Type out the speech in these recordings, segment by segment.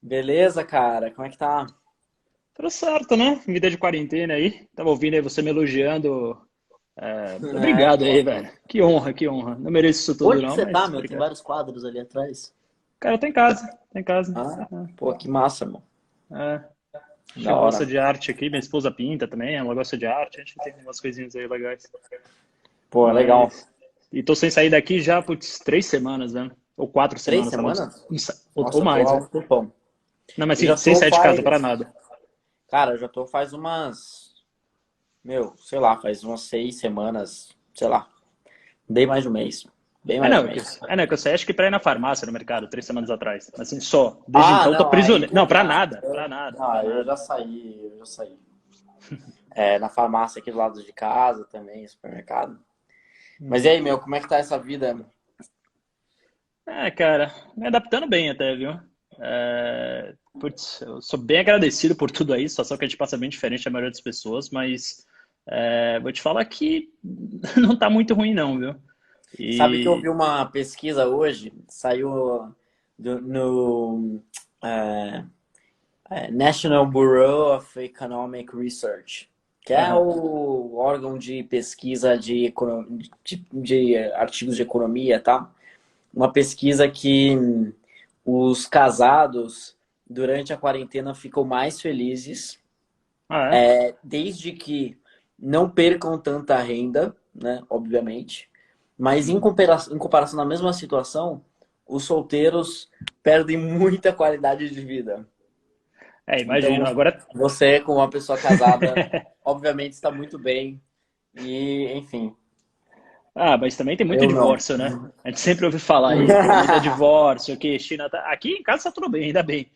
Beleza, cara? Como é que tá? Tudo certo, né? Vida de quarentena aí. Tava ouvindo aí você me elogiando. É, Obrigado pô. aí, velho. Que honra, que honra. Não mereço isso tudo Onde que não, você tá, mas meu? Tem obrigado. vários quadros ali atrás. Cara, eu tô em casa, tô em casa. Ah, pô, que massa, mano. É, a gente Da gosta hora. de arte aqui, minha esposa pinta também, ela gosta de arte, a gente tem umas coisinhas aí legais. Pô, legal. Mas. E tô sem sair daqui já, putz, 3 semanas, né? Ou quatro 3 semanas, sei lá, semanas? ou Nossa, mais, tô há é. um tempão. Não, mas Eu sim, já sem tô sair de casa para faz... nada. Cara, eu já tô faz umas... Meu, sei lá, faz umas 6 semanas. Sei lá. Bem mais de um mês. Bem É mais não, de um mês. que eu sei, acho que pra ir na farmácia no mercado 3 semanas atrás. Mas assim, só. Desde Ah, então tô não, aí prisioneiro. Não, pra já... nada, pra nada, Não, pra aí eu nada. já saí, eu já saí. É, na farmácia aqui do lado de casa também, supermercado. Mas e Hum. aí, meu, como é que tá essa vida? É, cara, me adaptando bem até, viu? Putz, eu sou bem agradecido por tudo aí, situação que a gente passa bem diferente da maioria das pessoas, mas vou te falar que não tá muito ruim não, viu? Sabe que eu vi E, uma pesquisa hoje, saiu no é, National Bureau of Economic Research, que é aham, o órgão de pesquisa de artigos de economia, tá? Uma pesquisa que os casados durante a quarentena ficam mais felizes, ah, é? desde que não percam tanta renda, né? Obviamente. Mas Uhum. em comparação na mesma situação, os solteiros perdem muita qualidade de vida. Então, Imagino, agora... você, como uma pessoa casada, obviamente está muito bem. E, enfim, Ah, mas também tem muito eu não. divórcio, né? A gente sempre ouve falar aí, pô, muito divórcio, que China tá... Aqui em casa tá tudo bem, ainda bem.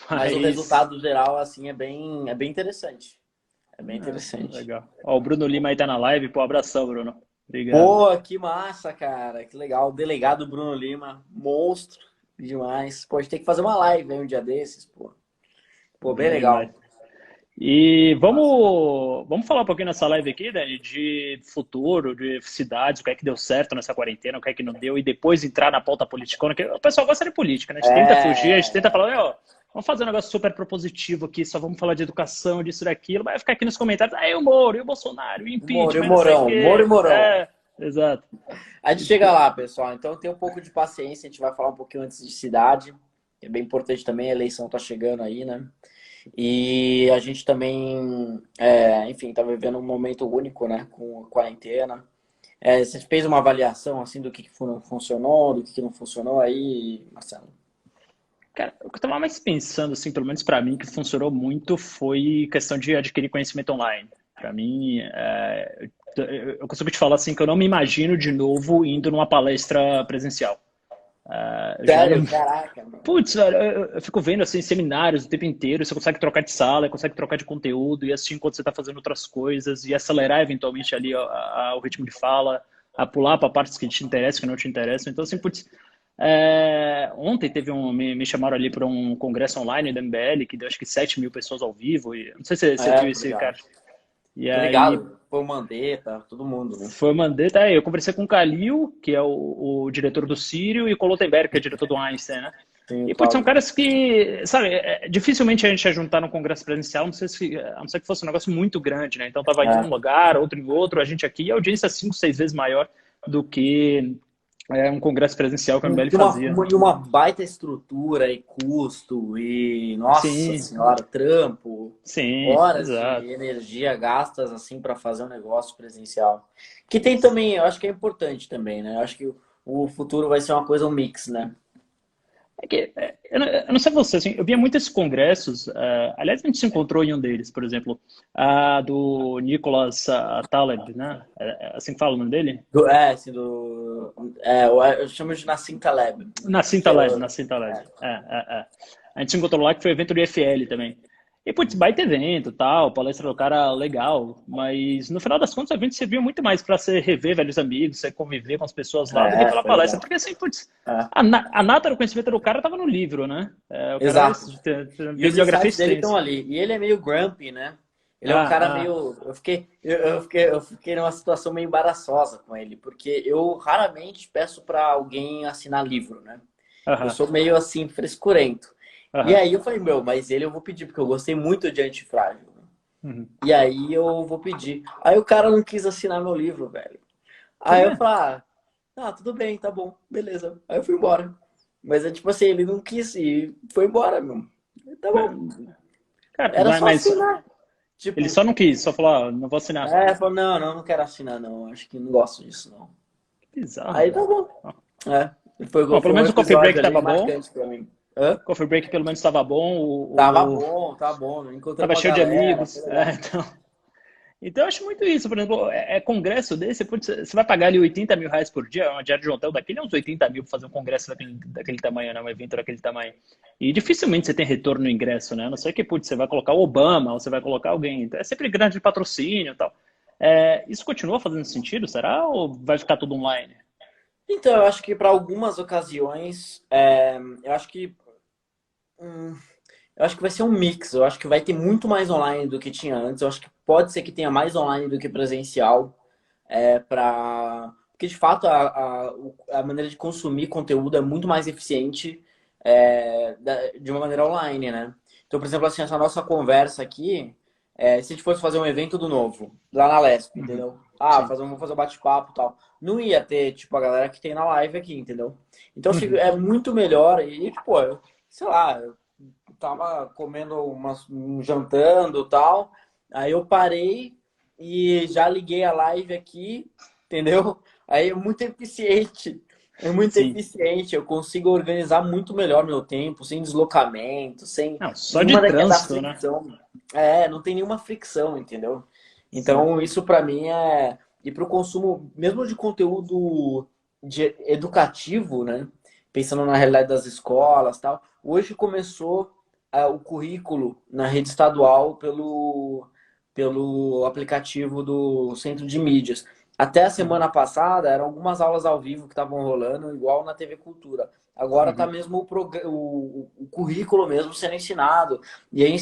Mas o Mas... resultado geral, assim, é bem interessante. É bem Ah, interessante. legal. Ó, o Bruno Lima aí tá na live, pô, abração, Bruno. Obrigado. Pô, que massa, cara. Que legal. O delegado Bruno Lima, monstro demais. Pô, a gente tem que fazer uma live aí um dia desses, pô. Pô, bem Bom demais. legal. E vamos falar um pouquinho nessa live aqui, Dani, de futuro, de cidades, o que é que deu certo nessa quarentena, o que é que não deu, e depois entrar na pauta politicona, que o pessoal gosta de política, né? A gente tenta fugir, a gente tenta É. falar, ó, vamos fazer um negócio super propositivo aqui, só vamos falar de educação, disso, daquilo, vai ficar aqui nos comentários, e o Moro, e o Bolsonaro, e o Moro e impeachment, não sei o Morão. Moro e quê. Morão. Exato. A gente chega lá, pessoal. Então tem um pouco de paciência. A gente vai falar um pouquinho antes de cidade. É bem importante também. A eleição tá chegando aí, né? E a gente também, enfim, tá vivendo um momento único, né? Com a quarentena. Você fez uma avaliação, assim, do que funcionou, do que não funcionou aí, Marcelo? Cara, o que eu estava mais pensando, assim, pelo menos para mim, que funcionou muito foi questão de adquirir conhecimento online. Para mim, eu costumo te falar assim que eu não me imagino de novo indo numa palestra presencial. Eu já Sério? não. Caraca, mano. Putz, velho, eu fico vendo assim seminários o tempo inteiro, você consegue trocar de sala, consegue trocar de conteúdo e assistir enquanto você está fazendo outras coisas e acelerar eventualmente ali o ritmo de fala, a pular para partes que te interessam, que não te interessam. Então, assim, putz, ontem me chamaram ali para um congresso online da MBL que deu acho que 7 mil pessoas ao vivo e não sei se você viu Tô esse ligado. cara. E Tô aí ligado. Foi o Mandetta, todo mundo, né? foi Mandetta, eu conversei com o Kalil, que é o diretor do Sírio, e com o Lotenberg, que é diretor do Einstein, né? Sim, o E, putz, são Cláudio. caras que, sabe, dificilmente a gente ia juntar no congresso presencial, a não ser que fosse um negócio muito grande, né? Então tava indo num É. lugar, outro em outro, a gente aqui, e a audiência 5, 6 vezes maior do que um congresso presencial que a MBL E fazia, né? e uma baita estrutura e custo e, nossa Sim, senhora, trampo, sim, horas de exato. energia gastas assim para fazer um negócio presencial. Que tem também, eu acho que é importante também, né? Eu acho que o futuro vai ser uma coisa, um mix, né? Eu não sei você, assim, eu via muito esses congressos, aliás, a gente se encontrou em um deles, por exemplo, a do Nicholas Taleb, né? Assim que fala o nome dele? Assim, eu chamo de Nassim Taleb, Nassim que é Taleb, o, Nassim Taleb. A gente se encontrou lá que foi evento do IFL também. E, putz, baita evento, tal, palestra do cara legal, mas no final das contas o evento serviu muito mais para você rever velhos amigos, você conviver com as pessoas lá, do que pela pois palestra, é. porque assim, putz, É. a nata do conhecimento do cara tava no livro, né? O cara Exato. tem E os bibliografia insights dele estão extensa. ali. E ele é meio grumpy, né? Ele é um Ah, cara ah, meio. Eu fiquei numa situação meio embaraçosa com ele, porque eu raramente peço para alguém assinar livro, né? Eu aham, sou meio assim, frescurento. E aí eu falei, meu, mas ele eu vou pedir, porque eu gostei muito de Antifrágil. Uhum. E aí eu vou pedir. Aí o cara não quis assinar meu livro, velho. Por Aí eu quê? falei, tudo bem, tá bom, beleza. Aí eu fui embora. Mas é tipo assim, ele não quis e foi embora, meu. Tá bom. Cara, Era só mas assinar. ele Tipo, só não quis, só falou, não vou assinar. falou, não quero assinar, não. Acho que não gosto disso, não. Que bizarro, Aí velho. tá bom. É. Bom, Foi pelo um menos o coffee break episódio ali tava bom. marcante pra mim. Hã? Coffee break pelo menos estava bom. Tá bom. Tava Encontramos a cheio de galera, foi amigos. legal. Então eu acho muito isso. Por exemplo, congresso desse, putz, você vai pagar ali R$ 80.000 por dia, uma diária de hotel daquele é uns 80 mil para fazer um congresso daquele tamanho, né? Um evento daquele tamanho. E dificilmente você tem retorno no ingresso, né? A não ser que, putz, você vai colocar o Obama, ou você vai colocar alguém. Então é sempre grande patrocínio e tal. Isso continua fazendo sentido, será? Ou vai ficar tudo online? Então, eu acho que para algumas ocasiões, eu acho que hum, eu acho que vai ser um mix. Eu acho que vai ter muito mais online do que tinha antes. Eu acho que pode ser que tenha mais online do que presencial. Porque, de fato, a maneira de consumir conteúdo é muito mais eficiente de uma maneira online, né? Então, por exemplo, assim, essa nossa conversa aqui, se a gente fosse fazer um evento do Novo, lá na Lesp, Uhum. entendeu? Sim. Vamos fazer um bate-papo e tal. Não ia ter, tipo, a galera que tem na live aqui, entendeu? Então, assim, Uhum. é muito melhor. E, tipo, sei lá, eu tava comendo, jantando e tal. Aí eu parei e já liguei a live aqui, entendeu? Aí é muito eficiente. É muito Sim. eficiente. Eu consigo organizar muito melhor meu tempo, sem deslocamento, sem Não, só de nenhuma da trânsito, né? fricção. Não tem nenhuma fricção, entendeu? Sim. Então, isso para mim é. E para o consumo, mesmo de conteúdo educativo, né? Pensando na realidade das escolas tal, hoje começou o currículo na rede estadual pelo aplicativo do Centro de Mídias. Até a Uhum. semana passada eram algumas aulas ao vivo que estavam rolando, igual na TV Cultura. Agora está Uhum. mesmo o currículo mesmo sendo ensinado. E aí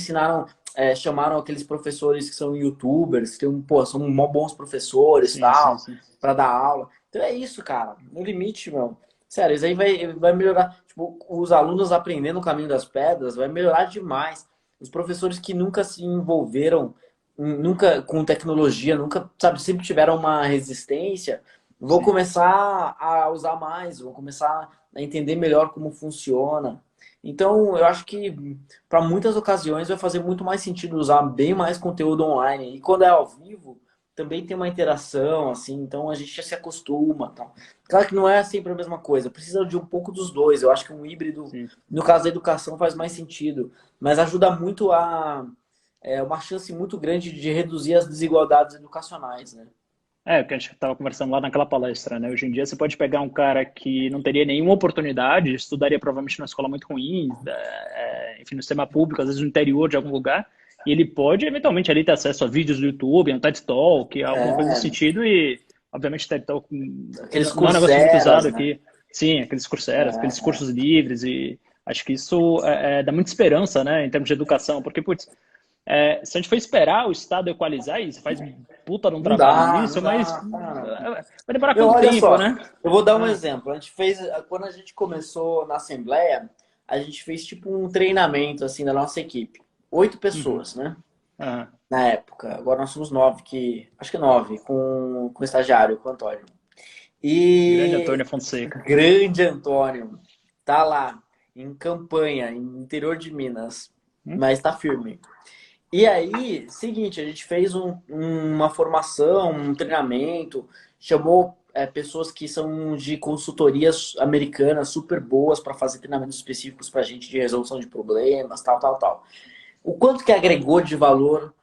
chamaram aqueles professores que são youtubers, que são mó bons professores Sim, sim, tal, sim. para dar aula. Então é isso, cara. No limite, meu. Sério, isso aí vai melhorar. Tipo, os alunos aprendendo o caminho das pedras vai melhorar demais. Os professores que nunca se envolveram nunca com tecnologia, nunca, sabe, sempre tiveram uma resistência, vou Sim. começar a usar mais, vou começar a entender melhor como funciona. Então, eu acho que para muitas ocasiões vai fazer muito mais sentido usar bem mais conteúdo online. E quando é ao vivo, também tem uma interação, assim, então a gente já se acostuma, tal. Claro que não é sempre a mesma coisa, precisa de um pouco dos dois. Eu acho que um híbrido, Sim. no caso da educação, faz mais sentido, mas ajuda muito uma chance muito grande de reduzir as desigualdades educacionais, né? É, o que a gente estava conversando lá naquela palestra, né? Hoje em dia você pode pegar um cara que não teria nenhuma oportunidade, estudaria provavelmente numa escola muito ruim, enfim, no sistema público, às vezes no interior de algum lugar, e ele pode eventualmente ali ter acesso a vídeos do YouTube, a um TED Talk, alguma coisa nesse É, sentido, e obviamente TED Talk aqueles não é um negócio muito usado curseras, né? aqui. Sim, aqueles Coursera, aqueles É, cursos livres, e acho que isso dá muita esperança, né, em termos de educação, porque, putz, se a gente for esperar o Estado equalizar isso, faz puta de um trabalho não nisso, mas dá, cara. vai demorar Meu, quanto olha tempo, só, né? eu vou dar um Ah, exemplo. Quando a gente começou na Assembleia, a gente fez tipo um treinamento assim da nossa equipe. 8 pessoas, uhum, né? ah, Na época. Agora nós somos 9, acho que 9, com o estagiário, com o Antônio. grande E Antônio Fonseca. grande Antônio tá lá em campanha, no interior de Minas, Hum? mas tá firme. E aí, seguinte, a gente fez uma formação, um treinamento, chamou pessoas que são de consultorias americanas super boas para fazer treinamentos específicos para a gente de resolução de problemas, tal, tal, tal. O quanto que agregou de valor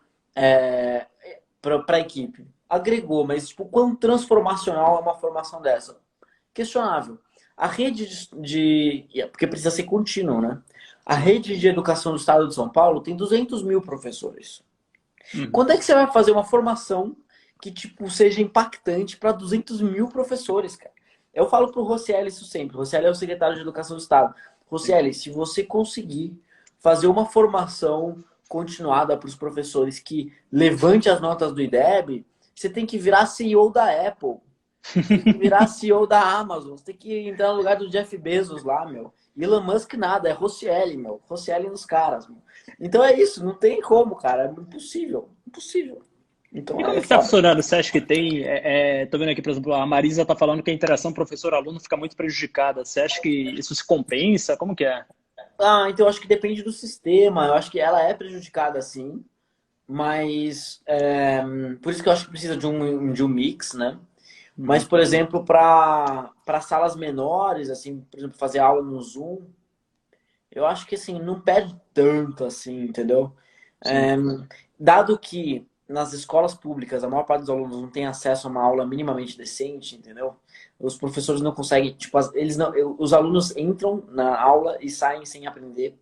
para a equipe? Agregou, mas tipo, quão transformacional é uma formação dessa? Questionável. A rede porque precisa ser contínuo, né? A Sim. rede de educação do estado de São Paulo tem 200 mil professores. Uhum. Quando é que você vai fazer uma formação que tipo seja impactante para 200 mil professores, cara? Eu falo pro Rocieli isso sempre. Rocieli é o secretário de Educação do Estado. Sim. Rocieli, se você conseguir fazer uma formação continuada para os professores que levante as notas do IDEB, você tem que virar CEO da Apple. Você tem que virar CEO da Amazon. Você tem que entrar no lugar do Jeff Bezos lá, meu. Elon Musk nada, é Rossielli, meu. Rossielli nos caras, meu. Então é isso, não tem como, cara. É impossível. Impossível. E Então como é é que está foda. funcionando? Você acha que tem. Tô vendo aqui, por exemplo, a Marisa está falando que a interação professor-aluno fica muito prejudicada. Você acha que isso se compensa? Como que é? Ah, então eu acho que depende do sistema. Eu acho que ela é prejudicada, sim. Mas por isso que eu acho que precisa de um mix, né? Mas, Uhum. por exemplo, para salas menores, assim, por exemplo, fazer aula no Zoom, eu acho que assim, não perde tanto assim, entendeu? Sim. É, dado que nas escolas públicas a maior parte dos alunos não tem acesso a uma aula minimamente decente, entendeu? Os professores não conseguem, tipo, eles não, os alunos entram na aula e saem sem aprender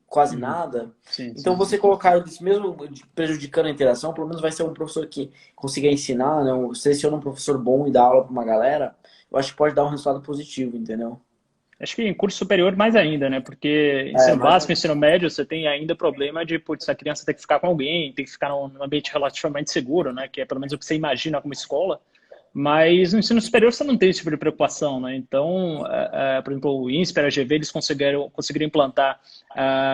quase Uhum. nada. Sim, Então, sim. você colocar isso mesmo prejudicando a interação, pelo menos vai ser um professor que consiga ensinar, né? Seleciona um professor bom e dá aula para uma galera, eu acho que pode dar um resultado positivo, entendeu? Acho que em curso superior mais ainda, né? Porque É, ensino mas básico, ensino médio, você tem ainda problema de, putz, a criança tem que ficar com alguém, tem que ficar num ambiente relativamente seguro, né? Que é pelo menos o que você imagina como escola. Mas no ensino superior você não tem esse tipo de preocupação, né? Então, por exemplo, o INSPER, a GV, eles conseguiram implantar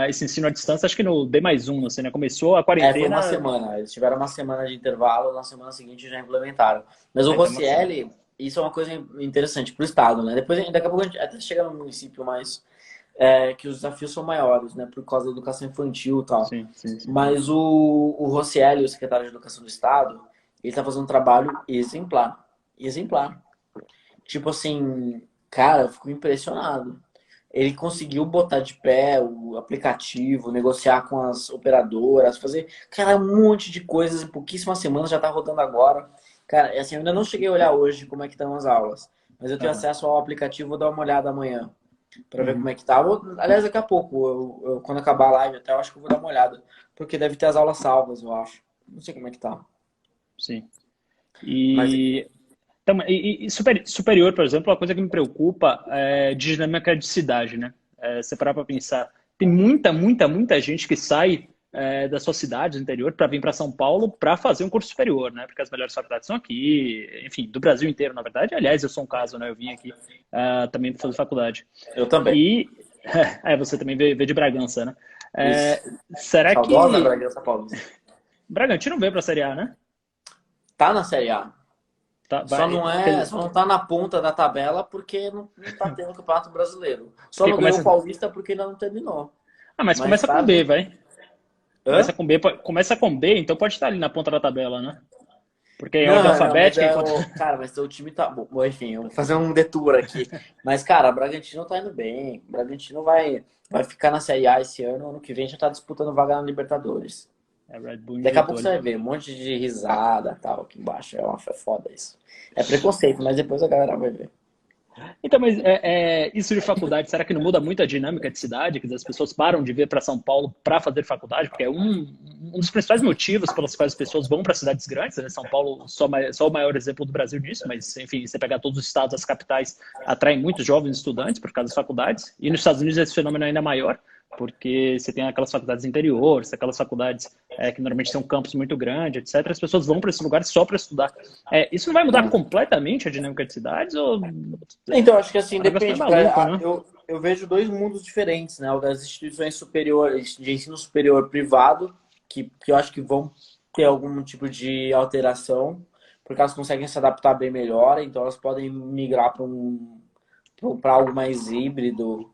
esse ensino à distância, acho que no D+1, assim, né? Começou a foi uma quarentena, semana. Eles tiveram uma semana de intervalo, na semana seguinte já implementaram. Mas o então uma semana. Rossielli, isso é uma coisa interessante para o Estado, né? Depois, daqui a pouco, a gente até chega no município, mas que os desafios são maiores, né? Por causa da educação infantil e tal. Sim, sim, sim. Mas o Rossielli, o secretário de Educação do Estado, ele está fazendo um trabalho exemplar. Exemplar. Tipo assim, cara, eu fico impressionado. Ele conseguiu botar de pé o aplicativo, negociar com as operadoras, fazer, cara, um monte de coisas em pouquíssimas semanas, já tá rodando agora. Cara, é assim, eu ainda não cheguei a olhar hoje como é que estão as aulas, mas eu tenho Aham. acesso ao aplicativo, vou dar uma olhada amanhã para ver como Uhum. é que tá. Aliás, daqui a pouco, quando acabar a live até, eu acho que eu vou dar uma olhada, porque deve ter as aulas salvas, eu acho. Não sei como é que tá. Sim. Mas E então, superior, por exemplo, uma coisa que me preocupa é dinâmica de cidade, né? Você parar para pensar, tem muita gente que sai das suas cidades do interior para vir para São Paulo para fazer um curso superior, né? Porque as melhores faculdades são aqui, enfim, do Brasil inteiro, na verdade. Aliás, eu sou um caso, né? Eu vim aqui também para fazer faculdade. eu também. E você também veio de Bragança, né? Isso. Será Saudosa que Bragança Paulista. Bragantino veio para a Série A, né? Tá na Série A. Tá, Só não tá na ponta da tabela porque não tá tendo Campeonato Brasileiro. Só porque não ganhou começa. o Paulista porque ainda não terminou. Mas Mas começa tá com B, ali. vai. Hã? Começa com B, então pode estar ali na ponta da tabela, né? Porque em ordem Não, mas alfabética, enquanto. Cara, mas seu time tá bom. Bom, enfim, eu vou fazer um detour aqui. Mas, cara, o Bragantino tá indo bem. O Bragantino vai ficar na Série A esse ano. Ano que vem já tá disputando vaga na Libertadores. Red Bull Daqui a injetou pouco você ali. vai ver um monte de risada tal aqui embaixo. É foda isso. É preconceito, mas depois a galera vai ver. Então, mas isso de faculdade, será que não muda muito a dinâmica de cidade? Que as pessoas param de vir para São Paulo para fazer faculdade? Porque é um dos principais motivos pelos quais as pessoas vão para cidades grandes, né? São Paulo só o maior exemplo do Brasil disso, mas, enfim, você pegar todos os estados, as capitais atraem muitos jovens estudantes por causa das faculdades. E nos Estados Unidos esse fenômeno é ainda maior, porque você tem aquelas faculdades interiores, aquelas faculdades que normalmente têm um campus muito grande, etc. As pessoas vão para esses lugares só para estudar. Isso não vai mudar completamente a dinâmica de cidades? Ou Então, acho que assim, o negócio é depende. maluco, né? Eu vejo dois mundos diferentes, né? O das instituições superiores, de ensino superior privado, que eu acho que vão ter algum tipo de alteração, porque elas conseguem se adaptar bem melhor, então elas podem migrar para algo mais híbrido,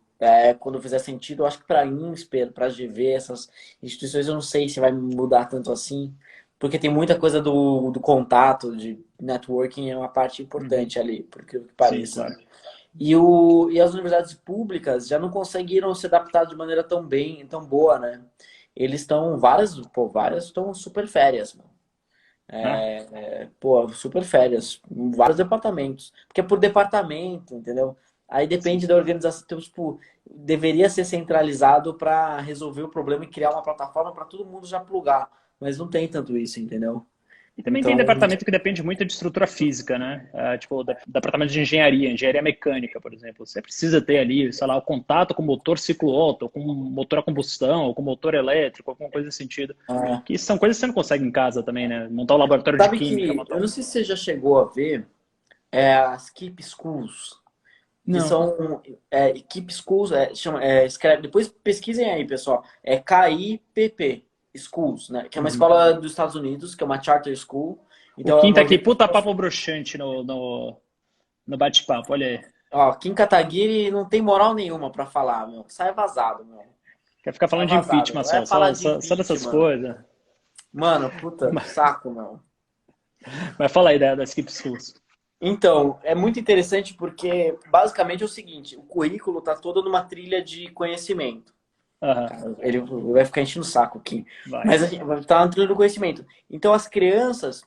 quando fizer sentido. Eu acho que para INSPER, para GV, essas instituições, eu não sei se vai mudar tanto assim, porque tem muita coisa do contato, de networking, é uma parte Uhum. importante ali, porque o que Sim, pareça, né? claro. E as universidades públicas já não conseguiram se adaptar de maneira tão bem, tão boa, né? Eles estão, várias estão super férias, mano. Ah, Pô, super férias, em vários departamentos. Porque é por departamento, entendeu? Aí sim. depende da organização. Então, tipo, deveria ser centralizado para resolver o problema e criar uma plataforma para todo mundo já plugar. Mas não tem tanto isso, entendeu? E também tem Então, departamento que depende muito de estrutura física, né? Tipo, departamento de engenharia mecânica, por exemplo. Você precisa ter ali, sei lá, o contato com motor ciclo Otto, ou com motor a combustão, ou com motor elétrico, alguma coisa nesse sentido. é. Que são coisas que você não consegue em casa também, né? Montar um laboratório de Sabe química, que, montar eu um... não sei se você já chegou a ver. as Keep Schools, que Não. são Keep Schools, escreve, depois pesquisem aí, pessoal. É KIPP Schools, né? Que é uma Uhum. escola dos Estados Unidos, que é uma charter school. O Então, Kim tá aqui, 90, puta papo broxante no bate-papo, olha aí. ó, Kim Kataguiri não tem moral nenhuma pra falar, meu. Sai vazado, meu. Quer ficar Sai falando de vazado. impeachment Vai só, falar só, de só, só dessas impeachment. coisas. Mano, puta, saco, meu. Mas fala aí das Keep Schools. Então, é muito interessante porque basicamente é o seguinte, o currículo tá todo numa trilha de conhecimento. Aham, Cara, ele vai ficar enchendo o saco aqui. vai. Mas a gente tá na trilha do conhecimento. Então as crianças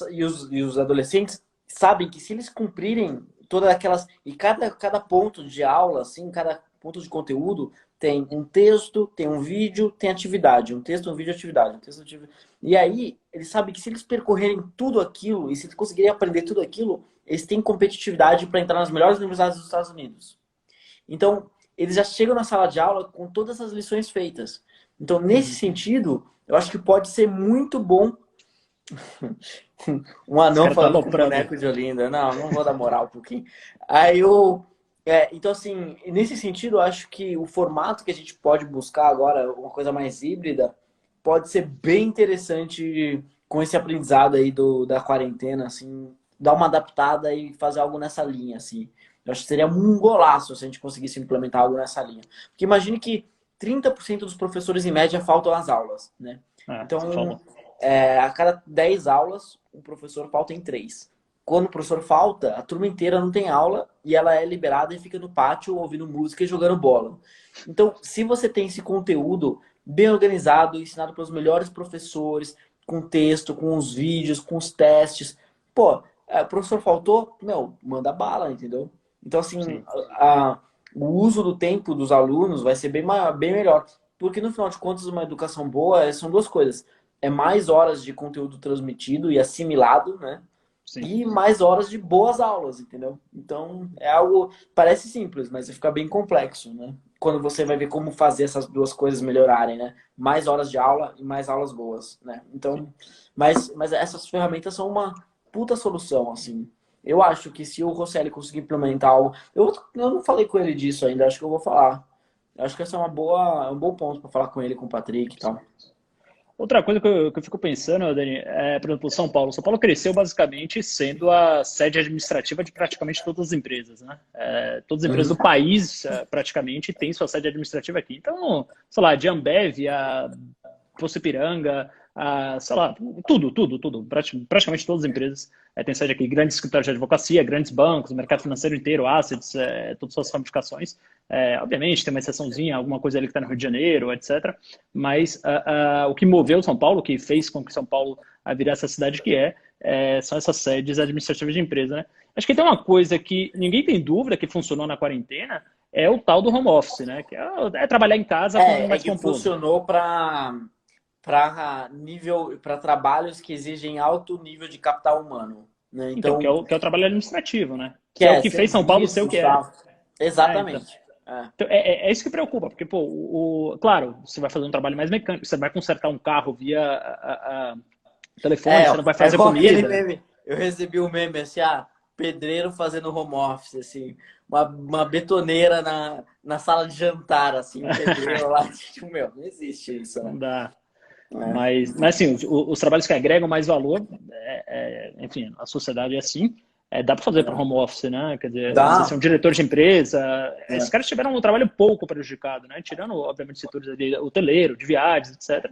e os adolescentes sabem que se eles cumprirem todas aquelas. E cada ponto de aula, assim, cada ponto de conteúdo tem um texto, tem um vídeo, tem atividade. Um texto, um vídeo, atividade. Um texto, atividade. E aí, eles sabem que se eles percorrerem tudo aquilo, e se eles conseguirem aprender tudo aquilo, eles têm competitividade para entrar nas melhores universidades dos Estados Unidos. Então, eles já chegam na sala de aula com todas as lições feitas. Então, nesse Uhum. sentido, eu acho que pode ser muito bom um Esse anão cara tá falando com o aloprando. boneco de Olinda. Não, não vou dar moral um pouquinho. Aí eu. Então, assim, nesse sentido, eu acho que o formato que a gente pode buscar agora, uma coisa mais híbrida, pode ser bem interessante com esse aprendizado aí da quarentena, assim, dar uma adaptada e fazer algo nessa linha, assim. Eu acho que seria um golaço se a gente conseguisse implementar algo nessa linha. Porque imagine que 30% dos professores, em média, faltam às aulas, né? Ah, você Então, falou. a cada 10 aulas, o professor falta em 3. Quando o professor falta, a turma inteira não tem aula e ela é liberada e fica no pátio ouvindo música e jogando bola. Então, se você tem esse conteúdo bem organizado, ensinado pelos melhores professores, com texto, com os vídeos, com os testes, pô, o professor faltou, meu, manda bala, entendeu? Então, assim, Sim. o uso do tempo dos alunos vai ser bem, bem melhor. Porque, no final de contas, uma educação boa são duas coisas. É mais horas de conteúdo transmitido e assimilado, né? Sim. E mais horas de boas aulas, entendeu? Então, é algo, parece simples, mas fica bem complexo, né? Quando você vai ver como fazer essas duas coisas melhorarem, né? Mais horas de aula e mais aulas boas, né? Sim. Então, mas essas ferramentas são uma puta solução, assim. Eu acho que se o Rosselli conseguir implementar algo... Eu não falei com ele disso ainda, acho que eu vou falar. Eu acho que essa é um bom ponto para falar com ele, com o Patrick e tal. Outra coisa que eu fico pensando, Dani, por exemplo, São Paulo. São Paulo cresceu basicamente sendo a sede administrativa de praticamente todas as empresas, né? Todas as empresas Uhum. do país, praticamente, têm sua sede administrativa aqui. Então, sei lá, de Ambev a Poço-Ipiranga, sei lá, tudo. Praticamente todas as empresas têm sede aqui. Grandes escritórios de advocacia, grandes bancos, mercado financeiro inteiro, assets, todas suas ramificações. Obviamente, tem uma exceçãozinha, alguma coisa ali que está no Rio de Janeiro, etc. Mas o que moveu São Paulo, o que fez com que São Paulo virasse a cidade que são essas sedes administrativas de empresa, né? Acho que tem uma coisa que ninguém tem dúvida que funcionou na quarentena, é o tal do home office, né? Que é trabalhar em casa com É mais que conforto. funcionou para trabalhos que exigem alto nível de capital humano, né? Então, que Então, é o trabalho administrativo, né? que Que é o é que fez São Paulo ser o serviços, que é. tal. Então. Exatamente. É. Então, é isso que preocupa, porque, pô, claro, você vai fazer um trabalho mais mecânico, você vai consertar um carro via telefone, você não vai É fazer igual aquele comida. meme. Eu recebi um meme assim, pedreiro fazendo home office, assim, uma betoneira na sala de jantar, assim, um pedreiro lá, tipo, meu, não existe isso, né? Não dá. É. Mas assim, os trabalhos que agregam mais valor, enfim, a sociedade é assim, dá para fazer para home office, né? Quer dizer, você ser um Dá. diretor de empresa, esses É. caras tiveram um trabalho pouco prejudicado, né? Tirando, obviamente, setores ali, hoteleiro, de viagens, etc.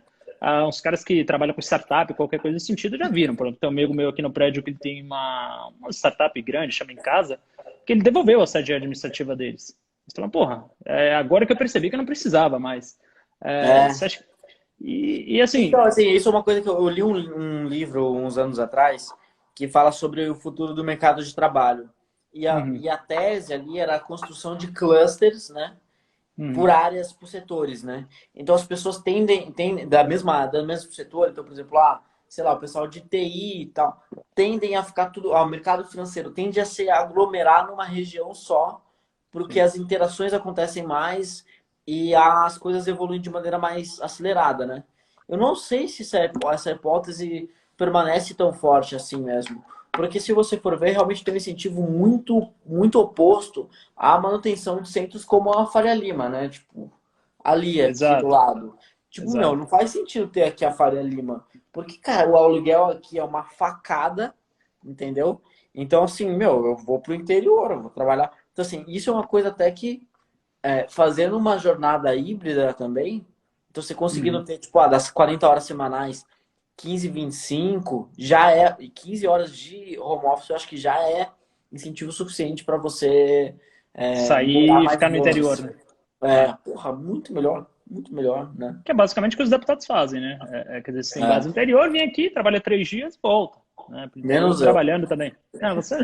Uns caras que trabalham com startup, qualquer coisa nesse sentido, já viram. Por exemplo, tem um amigo meu aqui no prédio que ele tem uma startup grande, chama Em Casa, que ele devolveu a sede administrativa deles. Eles falaram, porra, agora que eu percebi que eu não precisava mais. Você É. acha assim, Então, assim, isso é uma coisa que eu li um livro uns anos atrás que fala sobre o futuro do mercado de trabalho. E a, uhum, e a tese ali era a construção de clusters, né? Por uhum, áreas, por setores, né? Então as pessoas tendem do mesmo setor, então, por exemplo, sei lá, o pessoal de TI e tal, tendem a ficar tudo, o mercado financeiro tende a se aglomerar numa região só, porque sim. as interações acontecem mais e as coisas evoluem de maneira mais acelerada, né? Eu não sei se essa hipótese permanece tão forte assim mesmo, porque se você for ver, realmente tem um incentivo muito, muito oposto à manutenção de centros como a Faria Lima, né? Tipo, ali, aqui do Exato, lado. Tipo, meu, exato. não faz sentido ter aqui a Faria Lima. Porque, cara, o aluguel aqui é uma facada, entendeu? Então, assim, meu, eu vou pro interior, eu vou trabalhar. Então, assim, isso é uma coisa até que, fazendo uma jornada híbrida também, então você conseguindo Uhum. ter, tipo, das 40 horas semanais, 15, 25, já é, e 15 horas de home office, eu acho que já é incentivo suficiente para você morar Sair e mais ficar no interior, vezes. né? É. Porra, muito melhor, né? Que é basicamente o que os deputados fazem, né? Quer dizer, você tem base É, no interior, vem aqui, trabalha 3 dias, volta, né? Para o interior menos eu. trabalhando também. Não, você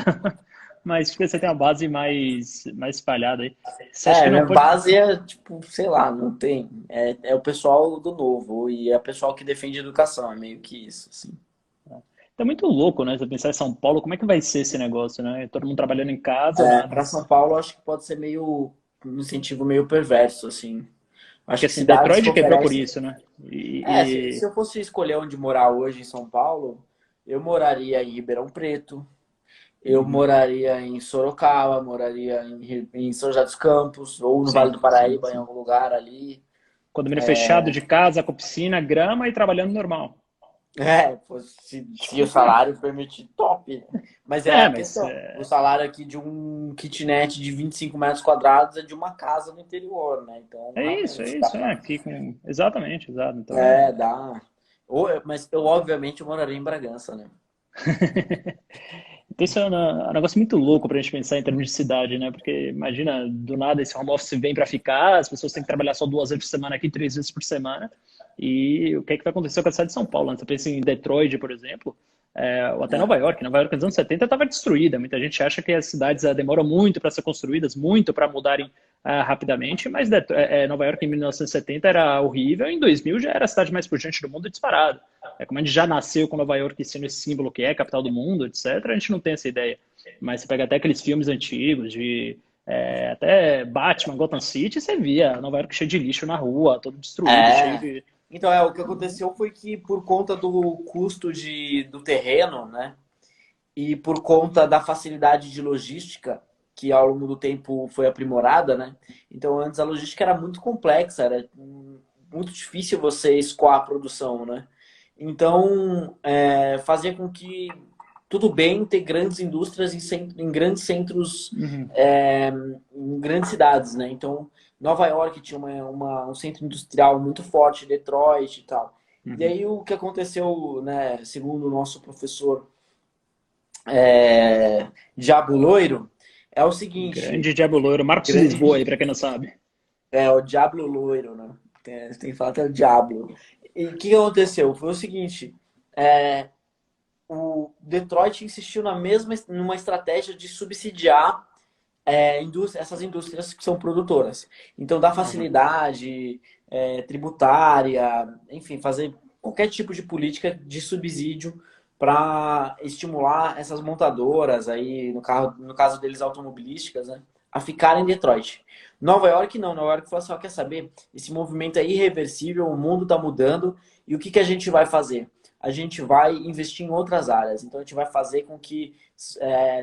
mas porque você tem uma base mais espalhada aí. Você acha que não Minha pode. base é, tipo, sei lá, não tem. É o pessoal do novo e é o pessoal que defende educação, é meio que isso, assim. Tá muito louco, né? Você pensar em São Paulo, como é que vai ser esse negócio, né? Todo mundo trabalhando em casa, Para São mas. Paulo, acho que pode ser meio um incentivo meio perverso, assim. Porque Acho que assim, cidades que Detroit quebrou por oferecem. isso, né? Se eu fosse escolher onde morar hoje em São Paulo, eu moraria em Ribeirão Preto, eu Uhum. moraria em Sorocaba, moraria em São José dos Campos, ou no Vale Sim, do sim, Paraíba, em sim. algum lugar ali. Condomínio fechado de casa, com piscina, grama e trabalhando normal. Pô, se o salário permitir, top, né? Mas é É, a mas questão. O salário aqui de um kitnet de 25 metros quadrados é de uma casa no interior, né? Então, é realmente, dá isso, é. pra. Aqui com. Exatamente, exato. Então. Dá. Mas eu, obviamente, moraria em Bragança, né? Então, isso é um negócio muito louco para a gente pensar em termos de cidade, né? Porque imagina, do nada esse home office vem para ficar, as pessoas têm que trabalhar só 2 vezes por semana aqui, 3 vezes por semana. E o que é que vai acontecer com a cidade de São Paulo, né? Você pensa em Detroit, por exemplo, ou até Nova York. Nova York nos anos 70 estava destruída. Muita gente acha que as cidades demoram muito para ser construídas, muito para mudarem rapidamente, mas Nova York em 1970 era horrível, em 2000 já era a cidade mais pujante do mundo disparado. Como a gente já nasceu com Nova York sendo esse símbolo que é, capital do mundo, etc., a gente não tem essa ideia. Mas você pega até aqueles filmes antigos de até Batman, Gotham City, você via Nova York cheio de lixo na rua, todo destruído, cheio É. de. Então, o que aconteceu foi que por conta do custo do terreno, né? E por conta da facilidade de logística, que ao longo do tempo foi aprimorada, né? Então, antes a logística era muito complexa, era muito difícil você escoar a produção, né? Então, fazia com que tudo bem ter grandes indústrias em grandes centros, Uhum. em grandes cidades, né? Então, Nova York tinha um centro industrial muito forte, Detroit e tal. E Uhum. aí o que aconteceu, né, segundo o nosso professor Diabo Loiro, é o seguinte, Grande Diabo Loiro, Marcos Lisboa aí, grande pra quem não sabe. o Diablo Loiro, né? Tem que falar que é o Diablo. E o que aconteceu? Foi o seguinte, é, o Detroit insistiu numa estratégia de subsidiar essas indústrias que são produtoras. Então, dá Uhum. facilidade tributária, enfim, fazer qualquer tipo de política de subsídio para estimular essas montadoras aí, no caso deles automobilísticas, né, a ficarem em Detroit. Nova York não, Nova York falou assim, ó, quer saber? Esse movimento é irreversível, o mundo está mudando e o que a gente vai fazer? A gente vai investir em outras áreas. Então a gente vai fazer com que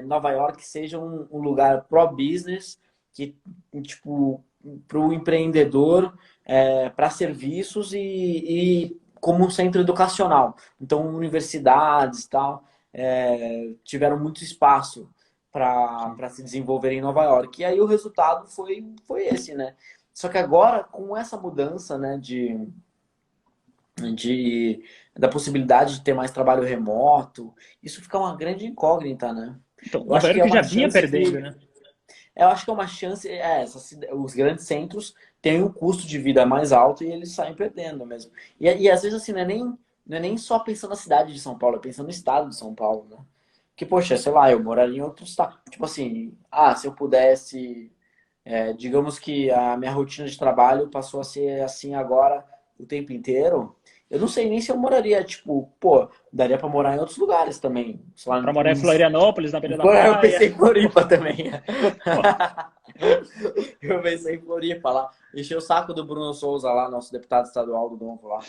Nova York seja um lugar pro-business, que, tipo, para o empreendedor, para serviços e como um centro educacional. Então, universidades e tal tiveram muito espaço Sim. para se desenvolver em Nova York. E aí o resultado foi esse, né? Só que agora, com essa mudança né, de, da possibilidade de ter mais trabalho remoto, isso fica uma grande incógnita, né? Então, Eu Nova acho que é York já uma vinha chance perdendo, que né? eu acho que é uma chance, os grandes centros têm um custo de vida mais alto e eles saem perdendo mesmo. E às vezes assim, não é nem só pensando na cidade de São Paulo, é pensando no estado de São Paulo, né? Que, poxa, sei lá, eu moraria em outro estado. Tipo assim, se eu pudesse, digamos que a minha rotina de trabalho passou a ser assim agora o tempo inteiro, eu não sei nem se eu moraria, tipo, pô, daria pra morar em outros lugares também. Sei lá, Pra morar em Florianópolis, na beira da eu pensei praia. em Floripa também. Pô, Eu pensei em Floripa lá. Encheu o saco do Bruno Souza lá, nosso deputado estadual do Novo lá.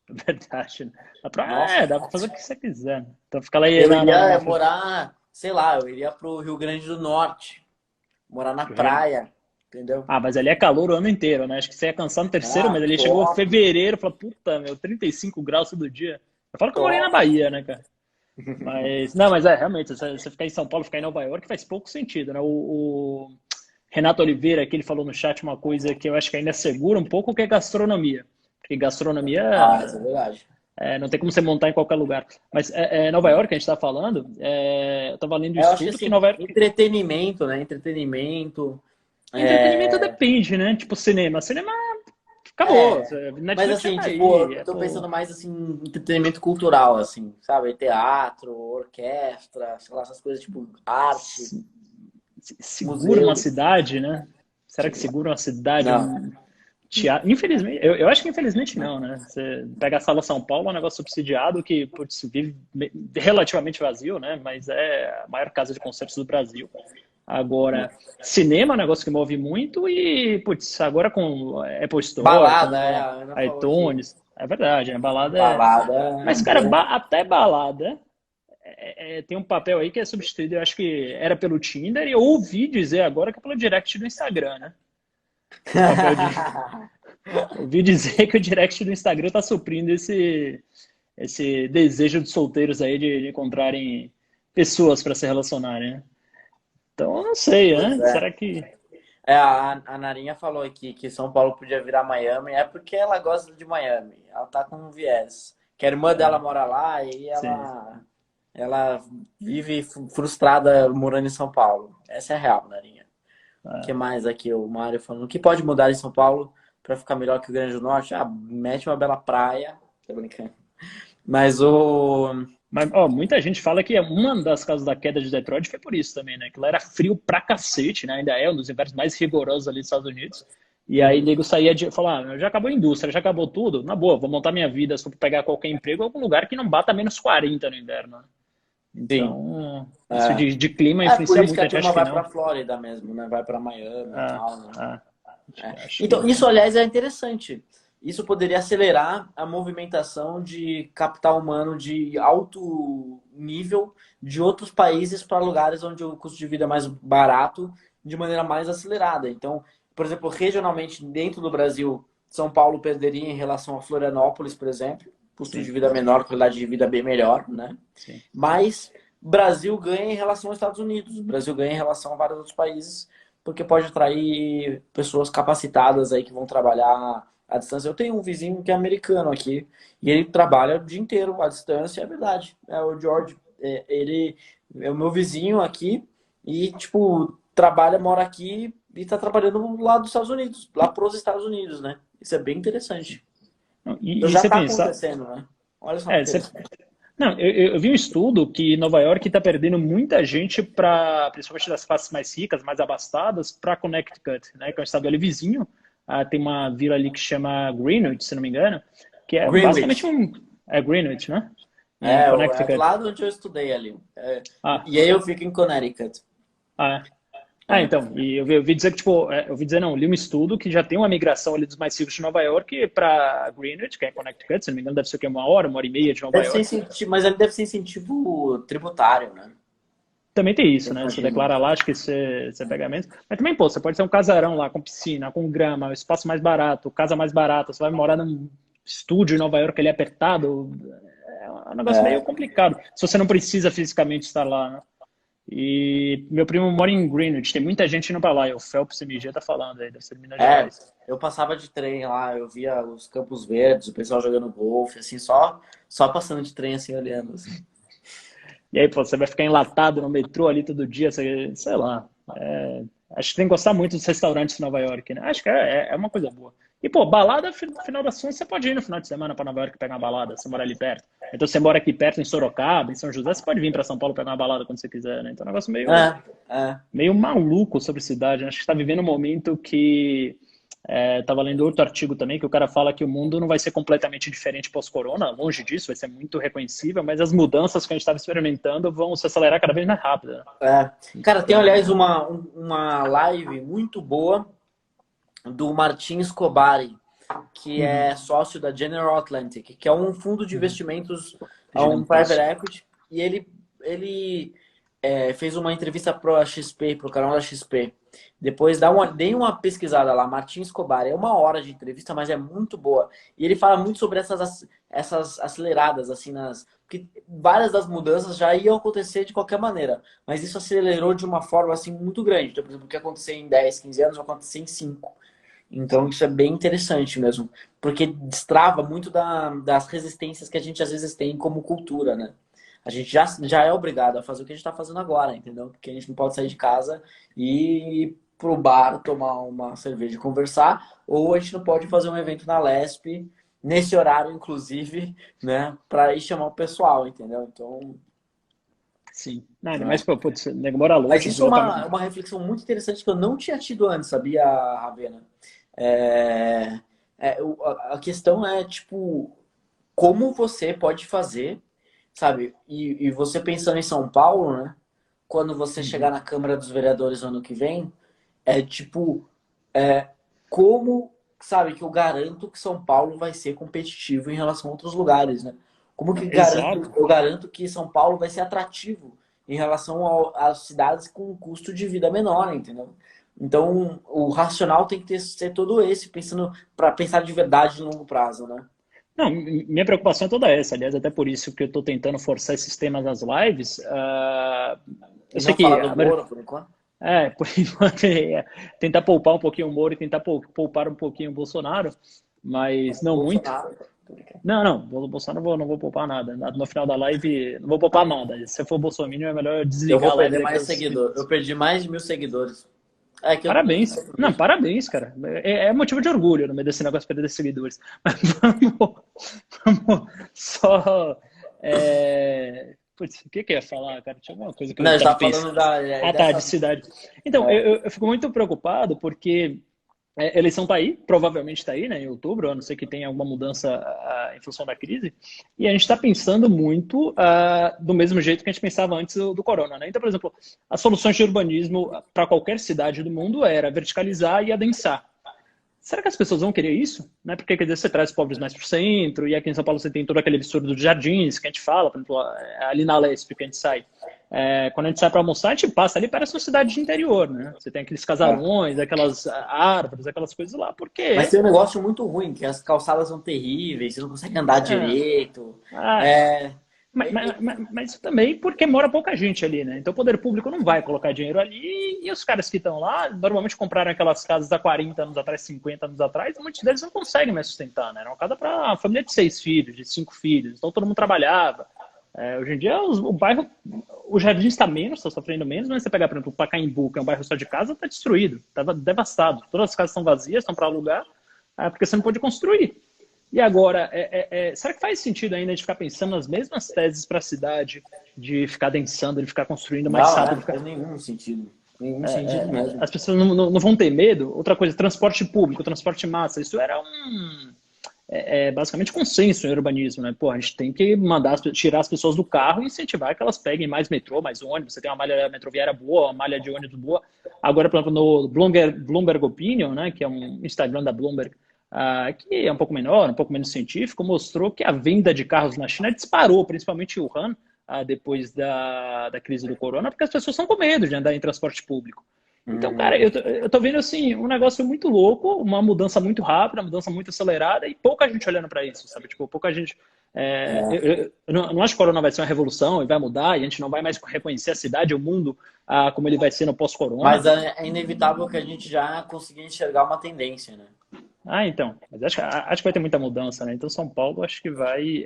Verdade, né? Nossa, Dá pra fazer o que você quiser, né? Então fica lá aí eu iria morar, sei lá, eu iria pro Rio Grande do Norte, morar na praia, entendeu? Ah, mas ali é calor o ano inteiro, né? Acho que você ia cansar no terceiro, Ah, mas ali chegou top, fevereiro, falou, puta, meu, 35 graus todo dia. Eu falo que eu morei na top. Bahia, né, cara? Mas, não, mas realmente, você ficar em São Paulo, ficar em Nova York faz pouco sentido, né? O Renato Oliveira, aqui, ele falou no chat uma coisa que eu acho que ainda segura um pouco, que é gastronomia. Porque Ah, gastronomia isso é verdade. não tem como você montar em qualquer lugar. Mas Nova York, a gente está falando, eu estava lendo um Eu acho que estudo que assim, Nova York. entretenimento, né? Entretenimento. Entretenimento É... depende, né? Tipo cinema. Cinema acabou. é, mas Netflix já assim, tá tipo, aí. eu tô pensando mais assim, em entretenimento cultural, assim, sabe? Teatro, orquestra, sei lá, essas coisas tipo arte, Se- Segura uma museus. cidade, né? Será que segura uma cidade, Não. um teatro? Infelizmente, eu acho que infelizmente não, né? Você pega a Sala São Paulo, é um negócio subsidiado que putz, vive relativamente vazio, né? Mas é a maior casa de concertos do Brasil. Agora, cinema é um negócio que move muito e, putz, agora com Apple Store, Balada, com a Ana falou que iTunes, é verdade, né? Balada é... balada Mas, é cara, bom. até balada tem um papel aí que é substituído, eu acho que era pelo Tinder, e eu ouvi dizer agora que é pelo direct do Instagram, né? O papel de. Ouvi dizer que o direct do Instagram está suprindo esse desejo de solteiros aí de encontrarem pessoas para se relacionarem, né? Então, eu não sei, Pois né? é. Será que. A Narinha falou aqui que São Paulo podia virar Miami, é porque ela gosta de Miami. Ela tá com um viés. Que a irmã dela É, mora lá e sim. ela vive frustrada morando em São Paulo. Essa é a real, Narinha. O que É. mais aqui? O Mário falando. O que pode mudar em São Paulo para ficar melhor que o Rio Grande do Norte? Ah, mete uma bela praia. Tô brincando. Mas o. Mas, ó, muita gente fala que uma das causas da queda de Detroit foi por isso também, né? Que lá era frio pra cacete, né? Ainda é um dos invernos mais rigorosos ali dos Estados Unidos. E aí, nego saía de falar, já acabou a indústria, já acabou tudo. Na boa, vou montar minha vida, se for pegar qualquer emprego, em algum lugar que não bata menos 40 no inverno, né? Sim. Então, isso É. de clima É por influencia isso que muito. A a gente turma acha que vai para não. Flórida mesmo, né? Vai para Miami e Ah, tal, né? ah, É. acho Então, que. isso, aliás, é interessante. Isso poderia acelerar a movimentação de capital humano de alto nível de outros países para lugares onde o custo de vida é mais barato, de maneira mais acelerada. Então, por exemplo, regionalmente dentro do Brasil, São Paulo perderia em relação a Florianópolis, por exemplo, custo de Sim, vida menor, qualidade de vida bem melhor, né? sim. Mas Brasil ganha em relação aos Estados Unidos, o Brasil ganha em relação a vários outros países, porque pode atrair pessoas capacitadas aí que vão trabalhar à distância. Eu tenho um vizinho que é americano aqui e ele trabalha o dia inteiro à distância, é verdade. É o George, ele é o meu vizinho aqui e tipo trabalha, mora aqui e está trabalhando lá dos Estados Unidos, lá pros Estados Unidos, né? Isso é bem interessante. Não, Então e já você está pensa, acontecendo, né? Olha só que é, você, interessante. não, eu vi um estudo que Nova York está perdendo muita gente para, principalmente das classes mais ricas, mais abastadas, para Connecticut, né, que é um estado ali vizinho. Tem uma vila ali que chama Greenwich, se não me engano, que é basicamente Greenwich. um. É Greenwich, né? Em É do Connecticut. lado onde eu estudei ali. Ah, E aí eu fico em Connecticut. ah, É. então, e eu ouvi dizer que, tipo, eu ouvi dizer, não, li um estudo que já tem uma migração ali dos mais ricos de Nova York para Greenwich, que é Connecticut, se não me engano, deve ser o quê? Uma hora e meia de Nova Deve ser York. incentivo, mas ele deve ser incentivo tributário, né? Também tem isso, Eu né? Você imagino. declara lá, acho que você pega menos. Mas também, pô, você pode ter um casarão lá com piscina, com grama, um espaço mais barato, casa mais barata, você vai morar num estúdio em Nova York ali apertado, é um negócio meio É. complicado. Se você não precisa fisicamente estar lá, né? E meu primo mora em Greenwich, tem muita gente indo pra lá, e o Phelps MG tá falando aí, deve ser de Minas É, Gerais. eu passava de trem lá, eu via os Campos Verdes, o pessoal jogando golfe, assim, só passando de trem, assim, olhando, assim. E aí, pô, você vai ficar enlatado no metrô ali todo dia, sei lá. Acho que tem que gostar muito dos restaurantes de Nova York, né? Acho que é uma coisa boa. E, pô, balada, no final das contas, você pode ir no final de semana para Nova York pegar uma balada, você mora ali perto. Então, você mora aqui perto, em Sorocaba, em São José, você pode vir para São Paulo pegar uma balada quando você quiser, né? Então, é um negócio É, é. meio maluco sobre cidade, né? Acho que está vivendo um momento que estava lendo outro artigo também, que o cara fala que o mundo não vai ser completamente diferente pós-corona, longe disso, vai ser muito reconhecível, mas as mudanças que a gente estava experimentando vão se acelerar cada vez mais rápido, né? É. Cara, tem, Então, aliás, uma live muito boa do Martin Scobari. que é sócio da General Atlantic, que é um fundo de investimentos, um Gigantesco. private equity, e ele fez uma entrevista para a XP, para o canal da XP. Depois dei uma pesquisada lá, Martin Escobar. É 1 hora de entrevista, mas é muito boa. E ele fala muito sobre essas aceleradas, assim, porque várias das mudanças já iam acontecer de qualquer maneira. Mas isso acelerou de uma forma, assim, muito grande. Então, por exemplo, o que aconteceu em 10, 15 anos vai acontecer em 5. Então, isso é bem interessante mesmo. Porque destrava muito das resistências que a gente às vezes tem como cultura, né? A gente já é obrigado a fazer o que a gente está fazendo agora, entendeu? Porque a gente não pode sair de casa e ir pro bar, tomar uma cerveja e conversar, ou a gente não pode fazer um evento na Lesp, nesse horário, inclusive, né? Para ir chamar o pessoal, entendeu? Então, Sim. Não, ainda mais, né? putz, nego mora Mas longe, isso é deslocamento. uma reflexão muito interessante que eu não tinha tido antes, sabia, Ravena? É, a questão é, tipo, como você pode fazer, sabe? E você pensando em São Paulo, né? Quando você chegar Uhum. na Câmara dos Vereadores ano que vem, é tipo, como, sabe, que eu garanto que São Paulo vai ser competitivo em relação a outros lugares, né? Como que Exato. eu garanto que São Paulo vai ser atrativo em relação às cidades com um custo de vida menor, entendeu? Então, o racional tem que ser todo esse, pensando para pensar de verdade no longo prazo, né? Não, minha preocupação é toda essa. Aliás, até por isso que eu estou tentando forçar esses temas nas lives. Eu E sei não que falar do Moro, por enquanto. por enquanto, tentar poupar um pouquinho o Moro e tentar poupar um pouquinho o Bolsonaro, mas não muito. Bolsonaro. Não, não, o Bolsonaro não vou poupar nada. No final da live, não vou poupar nada. Se for Bolsonaro, é melhor Eu desligar vou a live perder daqui a mais uns seguidores. Eu minutos. perdi mais de 1.000 seguidores. É que eu Parabéns. Não, parabéns, cara. É motivo de orgulho no meio desse negócio de perder seguidores. Mas vamos só. Putz, o que que eu ia falar, cara? Tinha alguma coisa que eu Não, eu estava estava pensando. falando Ah, tá, de dessa. cidade. Então, eu fico muito preocupado porque a eleição está aí, provavelmente está aí, né, em outubro, a não ser que tenha alguma mudança em função da crise, e a gente está pensando muito do mesmo jeito que a gente pensava antes do corona, né? Então, por exemplo, as soluções de urbanismo para qualquer cidade do mundo era verticalizar e adensar. Será que as pessoas vão querer isso? Né? Porque quer dizer, você traz os pobres mais para o centro, e aqui em São Paulo você tem todo aquele absurdo dos jardins que a gente fala, por exemplo, ali na Lesp que a gente sai. Quando a gente sai para almoçar, a gente passa ali, parece uma cidade de interior, né? Você tem aqueles casarões, aquelas árvores, aquelas coisas lá, Mas porque tem um negócio muito ruim, que as calçadas são terríveis, você não consegue andar é, direito. ah, É, mas também porque mora pouca gente ali, né? Então o poder público não vai colocar dinheiro ali e os caras que estão lá, normalmente compraram aquelas casas há 40 anos atrás, 50 anos atrás, e muitos deles não conseguem mais sustentar, né? Era uma casa para uma família de 6 filhos, de 5 filhos, então todo mundo trabalhava. Hoje em dia o bairro, o jardim está menos, está sofrendo menos, mas você pegar, por exemplo, o Pacaembu, que é um bairro só de casa, está destruído, está devastado. Todas as casas estão vazias, estão para alugar, porque você não pode construir. E agora, será que faz sentido ainda a gente ficar pensando nas mesmas teses para a cidade, de ficar densando, de ficar construindo mais não, rápido? não faz nenhum sentido. Nenhum sentido mesmo. As pessoas não vão ter medo? Outra coisa, transporte público, transporte massa, isso era basicamente consenso em urbanismo, né? Pô, a gente tem que tirar as pessoas do carro e incentivar que elas peguem mais metrô, mais ônibus. Você tem uma malha metroviária boa, uma malha de ônibus boa. Agora, por exemplo, no Bloomberg Opinion, né, que é um Instagram da Bloomberg, que é um pouco menor, um pouco menos científico, mostrou que a venda de carros na China disparou, principalmente em Wuhan, depois da crise do corona, porque as pessoas estão com medo de andar em transporte público. Então, cara, Hum, eu tô vendo assim um negócio muito louco, uma mudança muito rápida, uma mudança muito acelerada e pouca gente olhando para isso, sabe? Tipo, pouca gente. Eu não acho que o corona vai ser uma revolução e vai mudar e a gente não vai mais reconhecer a cidade, o mundo, como ele vai ser no pós-corona. mas é inevitável que a gente já consiga enxergar uma tendência, né? Então, mas acho que vai ter muita mudança, né? Então, São Paulo, acho que vai.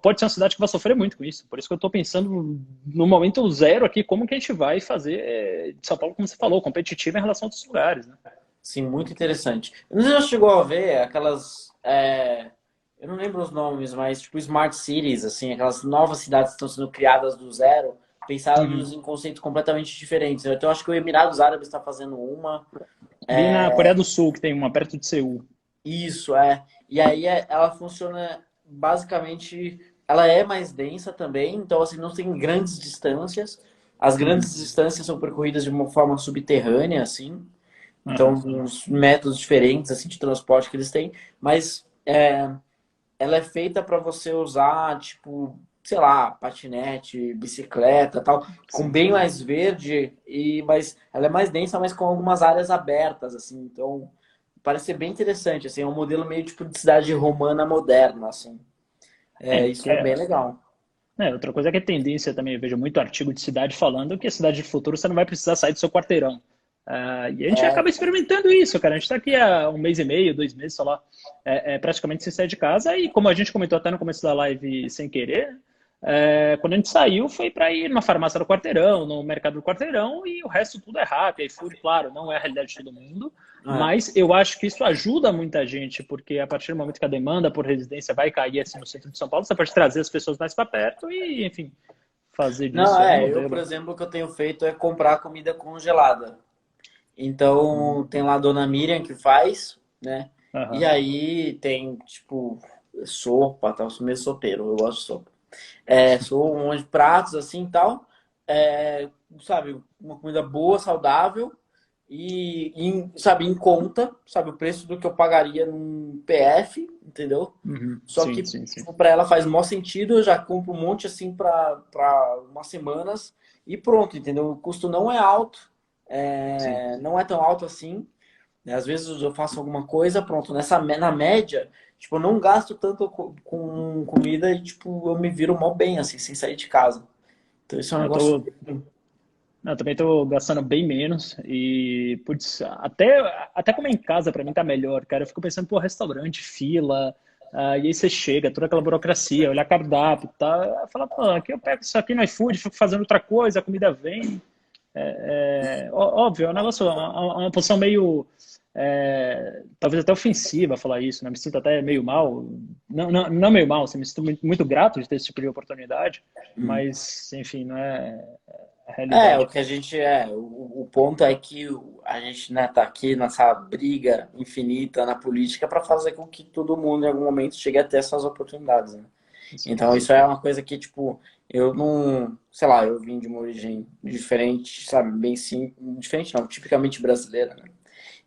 Pode ser uma cidade que vai sofrer muito com isso. Por isso que eu estou pensando no momento zero aqui, como que a gente vai fazer de São Paulo, como você falou, competitivo em relação a outros lugares, né? Sim, muito interessante. Você já chegou a ver aquelas. Eu não lembro os nomes, mas tipo Smart Cities, assim, aquelas novas cidades que estão sendo criadas do zero, Uhum. pensadas em conceitos completamente diferentes. Então, eu acho que o Emirados Árabes está fazendo uma. Vi na Coreia do Sul, que tem uma perto de Seul. Isso, é. E aí ela funciona basicamente. Ela é mais densa também, então assim, não tem grandes distâncias. As Uhum. grandes distâncias são percorridas de uma forma subterrânea, assim. Então, Aham. uns métodos diferentes assim de transporte que eles têm, mas ela é feita para você usar, tipo, sei lá, patinete, bicicleta, tal, com Sim. bem mais verde mas ela é mais densa, mas com algumas áreas abertas assim. Então, parece ser bem interessante, assim, é um modelo meio tipo de cidade romana moderna, assim. É, Isso é bem legal. outra coisa é que a tendência também, eu vejo muito artigo de cidade falando que a cidade de futuro você não vai precisar sair do seu quarteirão. E a gente acaba É, experimentando isso, cara. A gente está aqui há um mês e meio, 2 meses, sei lá, praticamente sem sair de casa. E como a gente comentou até no começo da live sem querer, quando a gente saiu foi para ir numa farmácia do quarteirão, no mercado do quarteirão, e o resto tudo é rápido. iFood, claro, não é a realidade de todo mundo, é. mas eu acho que isso ajuda muita gente, porque a partir do momento que a demanda por residência vai cair assim no centro de São Paulo, você pode trazer as pessoas mais para perto e, enfim, fazer Não, disso aí um eu, por modelo. exemplo, o que eu tenho feito é comprar comida congelada. Então, tem lá a dona Miriam que faz, né? E Aham. aí tem, tipo, sopa, tal. Eu sou meio sopeiro, eu gosto de sopa. Sou um monte de pratos assim e tal. Sabe, uma comida boa, saudável sabe, em conta, sabe, o preço do que eu pagaria num PF, entendeu? Uhum. Só Sim, que, sim, sim. tipo, para ela faz maior sentido, eu já compro um monte assim para umas semanas e pronto, entendeu? O custo não é alto, Sim. não é tão alto assim, né? Às vezes eu faço alguma coisa, pronto, na média, tipo, eu não gasto tanto com comida e, tipo, eu me viro mó bem, assim, sem sair de casa. Então isso é um Eu negócio. tô, eu também tô gastando bem menos e, putz, até comer em casa pra mim tá melhor, cara. Eu fico pensando, pô, restaurante, fila, e aí você chega, toda aquela burocracia, olhar cardápio, tá? Fala, pô, aqui eu pego isso aqui no iFood, fico fazendo outra coisa, a comida vem. Óbvio, é um negócio, uma posição meio, talvez até ofensiva falar isso, né? Me sinto até meio mal, não meio mal, assim, me sinto muito grato de ter esse tipo de oportunidade, mas, enfim, não é a O realidade. que a gente o ponto é que a gente, né, tá aqui nessa briga infinita na política para fazer com que todo mundo em algum momento chegue a ter essas oportunidades, né? Sim, Então isso é uma coisa que, tipo, eu não, sei lá, eu vim de uma origem diferente, sabe, bem sim, diferente não, tipicamente brasileira, né?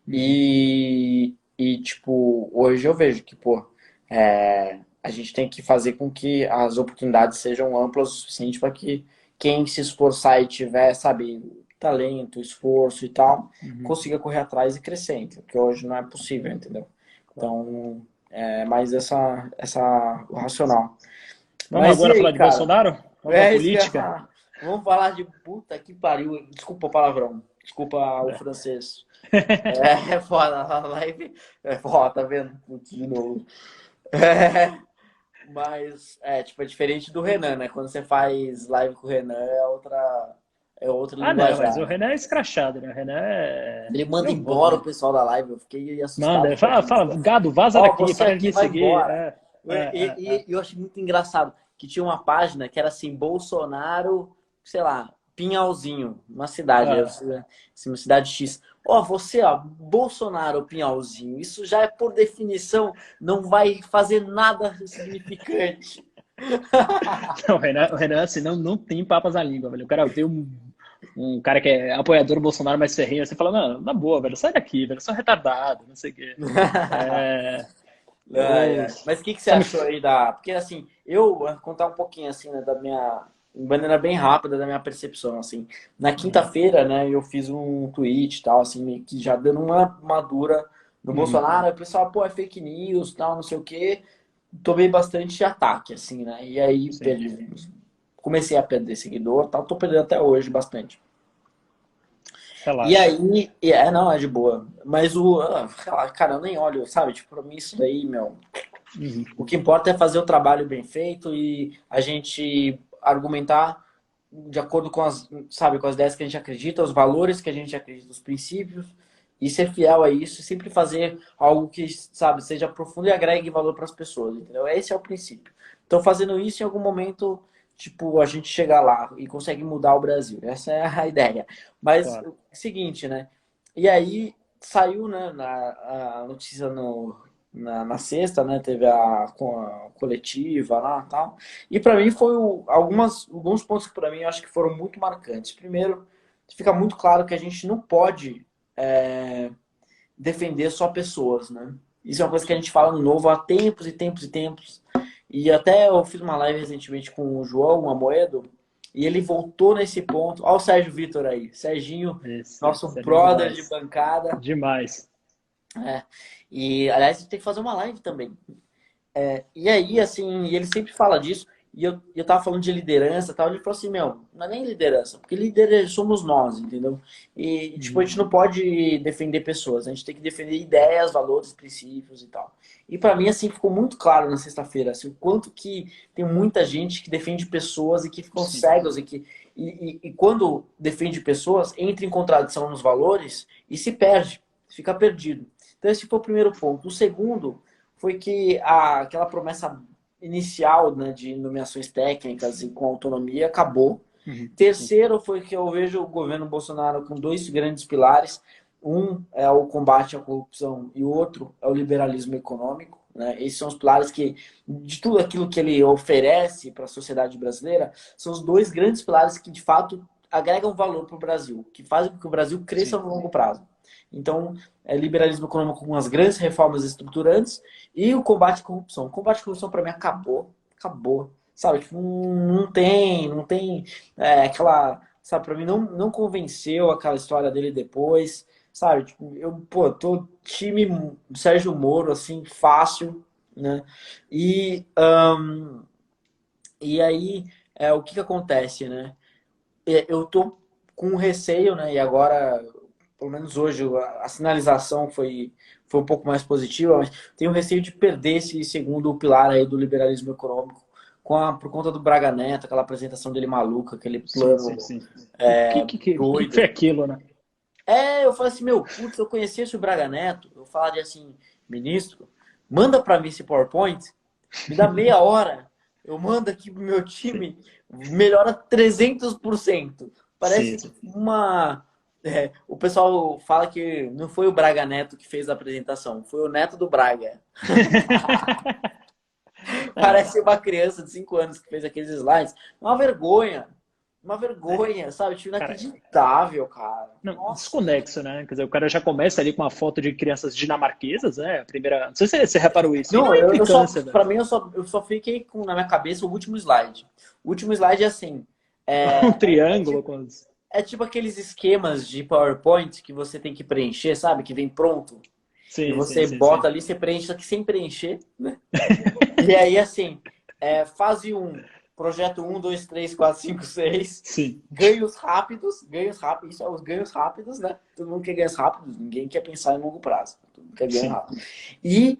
uhum, E tipo, hoje eu vejo que, pô, a gente tem que fazer com que as oportunidades sejam amplas o suficiente para que quem se esforçar e tiver, sabe, talento, esforço e tal, uhum, consiga correr atrás e crescer, entendeu? Porque hoje não é possível, entendeu? claro. Então, é mais o racional. Vamos Mas e agora aí, falar de cara? Bolsonaro? Vamos para É isso que eu ia política? falar. Vamos falar de puta que pariu. Desculpa o palavrão. Desculpa o É. francês. É foda, a live é foda, tá vendo? Putz, de novo. Mas, tipo, é diferente do Renan, né? Quando você faz live com o Renan, é outro Ah, não, mas linguajar, o né? Renan é escrachado, né? O Renan Ele manda Eu embora o vou. pessoal da live, eu fiquei Manda, assustado com fala, aquilo. fala, gado, vaza Ó, daqui, você para de aqui me vai seguir. embora. E eu achei muito engraçado que tinha uma página que era assim, Bolsonaro, sei lá, Pinhalzinho, uma cidade, Ah, assim, uma cidade X. Ó, você, ó, Bolsonaro, Pinhalzinho, isso já é por definição, não vai fazer nada significante. não, o Renan, assim, não tem papas na língua, velho. O cara tem um cara que é apoiador do Bolsonaro mais ferrenho, você fala, mano, na boa, velho, sai daqui, velho, só retardado, não sei o quê. É, Ai, eu. ai. Mas o que você Só me. achou aí da. Porque assim, eu vou contar um pouquinho assim, né, da minha. De maneira bem rápida da minha percepção, assim. Na Uhum, quinta-feira, né, eu fiz um tweet e tal, assim, meio que já dando uma dura no uhum, Bolsonaro, aí o pessoal, pô, é fake news, tal, não sei o quê. Tomei bastante ataque, assim, né? E aí sim, comecei a perder seguidor, tal, tô perdendo até hoje bastante. E relaxa. aí, não, é de boa. Mas cara, eu nem olho, sabe? Tipo, pra mim isso daí, meu, Uhum, o que importa é fazer o trabalho bem feito e a gente argumentar de acordo com sabe, com as ideias que a gente acredita, os valores que a gente acredita, os princípios, e ser fiel a isso e sempre fazer algo que, sabe, seja profundo e agregue valor para as pessoas, entendeu? Esse é o princípio. Então, fazendo isso, em algum momento, tipo, a gente chega lá e consegue mudar o Brasil. Essa é a ideia. Mas, claro. seguinte, né? E aí, saiu, né, a notícia na sexta, né? Teve com a coletiva lá e tal. E para mim foi alguns pontos que para mim eu acho que foram muito marcantes. Primeiro, fica muito claro que a gente não pode defender só pessoas, né? Isso é uma coisa que a gente fala no Novo há tempos e tempos e tempos. E até eu fiz uma live recentemente com o João Amoedo, e ele voltou nesse ponto. Olha o Sérgio Vitor aí. Serginho, nosso Isso é bom brother de demais. bancada. Demais. É. E, aliás, a gente tem que fazer uma live também. E aí, assim, e ele sempre fala disso, e eu tava falando de liderança e tal, ele falou assim, meu, não é nem liderança, porque líder somos nós, entendeu? E, tipo, a Uhum. gente não pode defender pessoas, a gente tem que defender ideias, valores, princípios e tal. E pra mim, assim, ficou muito claro na sexta-feira, assim, o quanto que tem muita gente que defende pessoas e que ficam Sim. cegos e quando defende pessoas, entra em contradição nos valores e se perde, fica perdido. Então esse foi o primeiro ponto. O segundo foi que aquela promessa inicial, né, de nomeações técnicas e com autonomia acabou. Uhum. Sim. Terceiro foi que eu vejo o governo Bolsonaro com dois grandes pilares. Um é o combate à corrupção e o outro é o liberalismo econômico. Né? Esses são os pilares que, de tudo aquilo que ele oferece para a sociedade brasileira, são os dois grandes pilares que, de fato, agregam valor para o Brasil, que fazem com que o Brasil cresça Sim. no longo prazo. Então, liberalismo econômico com as grandes reformas estruturantes e o combate à corrupção. O combate à corrupção, para mim, acabou. Acabou. Sabe, tipo, não tem aquela. Sabe, para mim, não convenceu aquela história dele depois. Sabe, tipo, tô time Sérgio Moro, assim, fácil, né? E, e aí, o que que acontece, né? Eu tô com receio, né? E agora, pelo menos hoje, a sinalização foi um pouco mais positiva, mas tenho receio de perder esse segundo pilar aí do liberalismo econômico por conta do Braga Neto, aquela apresentação dele maluca, aquele Sim, plano sim, sim. O que foi doido. aquilo, né? Eu falei assim, meu, putz, eu conhecesse o Braga Neto, eu falaria assim, ministro, manda para mim esse PowerPoint, me dá meia hora, eu mando aqui pro meu time, melhora 300%. Sim, Parece sim. o pessoal fala que não foi o Braga Neto que fez a apresentação, foi o neto do Braga. É, Parece uma criança de 5 anos que fez aqueles slides. Uma vergonha, sabe? Tipo, cara, inacreditável, cara. não, Nossa. desconexo, né? Quer dizer, o cara já começa ali com uma foto de crianças dinamarquesas, né? A primeira. Não sei se você reparou isso. E não Não, é eu só, implicância, velho. pra mim, eu só fiquei na minha cabeça o último slide. O último slide é assim, Um é, é, triângulo tipo, com os. é tipo aqueles esquemas de PowerPoint que você tem que preencher, sabe? Que vem pronto. E Sim, sim, você sim, bota sim. ali, você preenche, só que sem preencher, né? E aí, assim, fase um, projeto um, 2, 3, 4, 5, 6, Sim. ganhos rápidos, isso é os ganhos rápidos, né? Todo mundo quer ganhos rápidos, ninguém quer pensar em longo prazo, todo mundo quer ganho Sim. rápido. E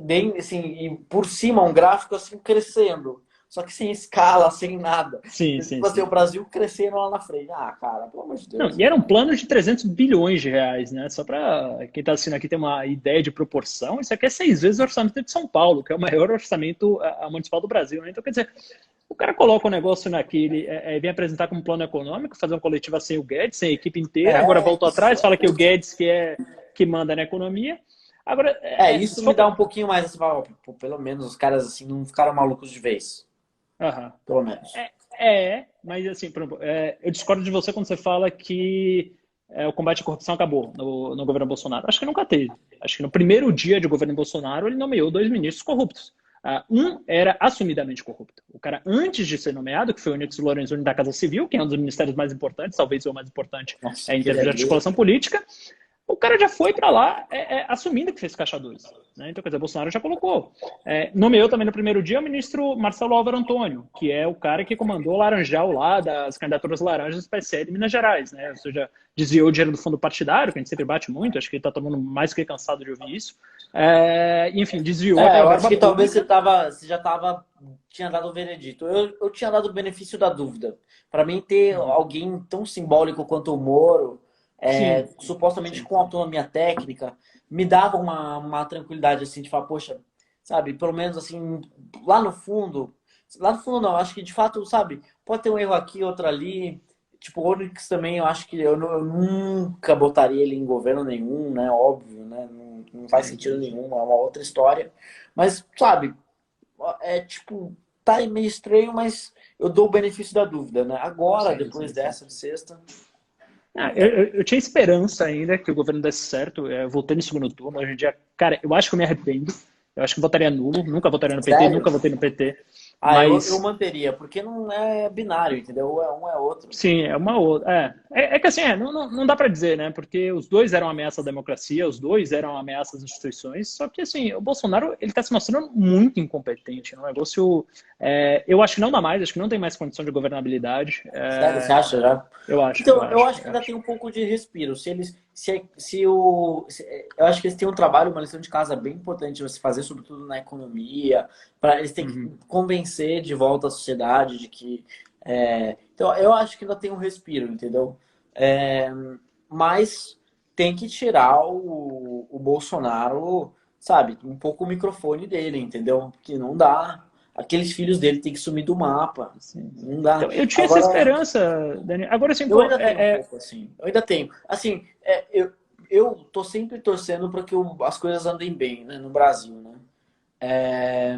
bem assim, e por cima um gráfico assim crescendo, só que sem escala, sem nada. Sim, Então, sim, tipo assim, o sim. Brasil crescendo lá na frente. Ah, cara, pelo amor de Não, Deus, e era né? um plano de 300 bilhões de reais, né? Só para quem está assistindo aqui ter uma ideia de proporção, isso aqui é 6 vezes o orçamento de São Paulo, que é o maior orçamento municipal do Brasil, né? Então, quer dizer, o cara coloca o negócio naquele, vem apresentar como plano econômico, fazer uma coletiva sem o Guedes, sem a equipe inteira, agora voltou Isso. atrás, fala que o Guedes que manda na economia. Agora, Isso se me for... dá um pouquinho mais assim, pô, pelo menos os caras assim não ficaram malucos de vez. Aham. Pelo menos. Mas assim, por exemplo, eu discordo de você quando você fala que o combate à corrupção acabou no governo Bolsonaro. Acho que nunca teve. Acho que no primeiro dia de governo Bolsonaro ele nomeou 2 ministros corruptos. Um era assumidamente corrupto. O cara, antes de ser nomeado, que foi o Onyx Lorenzoni da Casa Civil, que é um dos ministérios mais importantes, talvez o mais importante Nossa, em aquele termos de ali. articulação política, o cara já foi para lá assumindo que fez caixa 2. Né? Então, quer dizer, Bolsonaro já colocou. Nomeou também no primeiro dia o ministro Marcelo Álvaro Antônio, que é o cara que comandou o Laranjal lá das candidaturas laranjas do PSL de Minas Gerais. Né? Ou seja, desviou o dinheiro do fundo partidário, que a gente sempre bate muito, acho que ele está tomando mais que cansado de ouvir isso. Enfim, desviou aquela Eu acho verba que talvez pública. você já tinha dado o veredito. Eu tinha dado o benefício da dúvida. Para mim, ter Uhum. alguém tão simbólico quanto o Moro, Sim, supostamente sim. com autonomia técnica, me dava uma tranquilidade assim de falar, poxa, sabe, pelo menos assim, lá no fundo não, acho que de fato, sabe, pode ter um erro aqui, outro ali. Tipo, o Onyx também, eu acho que eu nunca botaria ele em governo nenhum, né? Óbvio, né? Não faz Sim, sentido sim, sim. nenhum, é uma outra história. Mas, sabe, tipo, tá aí meio estranho, mas eu dou o benefício da dúvida, né? Agora, Sim, depois sim, sim. dessa de sexta. Eu tinha esperança ainda que o governo desse certo, voltando em segundo turno. Hoje em dia, cara, eu acho que eu me arrependo. Eu acho que votaria nulo, nunca votaria no PT, Sério? nunca votei no PT. Ah, eu Mas manteria, porque não é binário, entendeu? Ou é um é outro. sim, é uma outra. É que assim, não dá para dizer, né? Porque os dois eram ameaça à democracia, os dois eram ameaça às instituições. Só que assim, o Bolsonaro ele está se mostrando muito incompetente. É um negócio, eu acho que não dá mais, acho que não tem mais condição de governabilidade. Sério, você acha já? Eu acho, eu Então, eu acho, acho que eu ainda acho. tem um pouco de respiro. Se eles, se o, se- Eu acho que eles têm um trabalho, uma lição de casa bem importante você fazer, sobretudo na economia, para eles têm que Uhum. convencer de volta a sociedade de que. Então, eu acho que ainda tem um respiro, entendeu? É, mas tem que tirar o Bolsonaro, sabe, um pouco o microfone dele, entendeu? Porque não dá. Aqueles filhos dele têm que sumir do mapa. Sim. Não dá. Então, eu tinha essa Agora. esperança, Daniel. Agora, assim, Eu pô, ainda tenho um pouco, assim. Eu ainda tenho. Assim, eu tô sempre torcendo para que as coisas andem bem, né, no Brasil, né? É,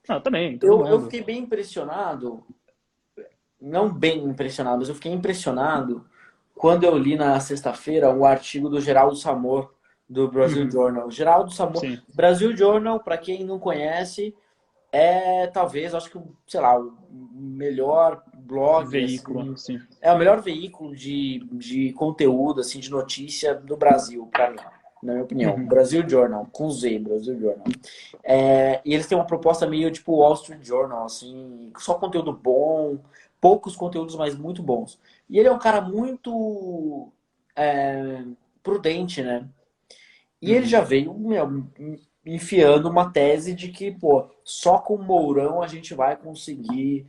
não, também, todo eu mundo. fiquei bem impressionado, não bem impressionado, mas eu fiquei impressionado quando eu li na sexta-feira o artigo do Geraldo Samor, do Brasil Uhum. Journal. Geraldo Samor, Sim, Brasil Journal, para quem não conhece, talvez, acho que, sei lá, o melhor blog, veículo, assim, sim. é o melhor veículo de conteúdo, assim, de notícia do Brasil, para mim, na minha opinião. Uhum. Brasil Journal, com Z, Brasil Journal. E eles têm uma proposta meio tipo Wall Street Journal, assim, só conteúdo bom, poucos conteúdos, mas muito bons. E ele é um cara muito é, prudente, né? E ele já Uhum. veio, meu, enfiando uma tese de que, pô, só com o Mourão a gente vai conseguir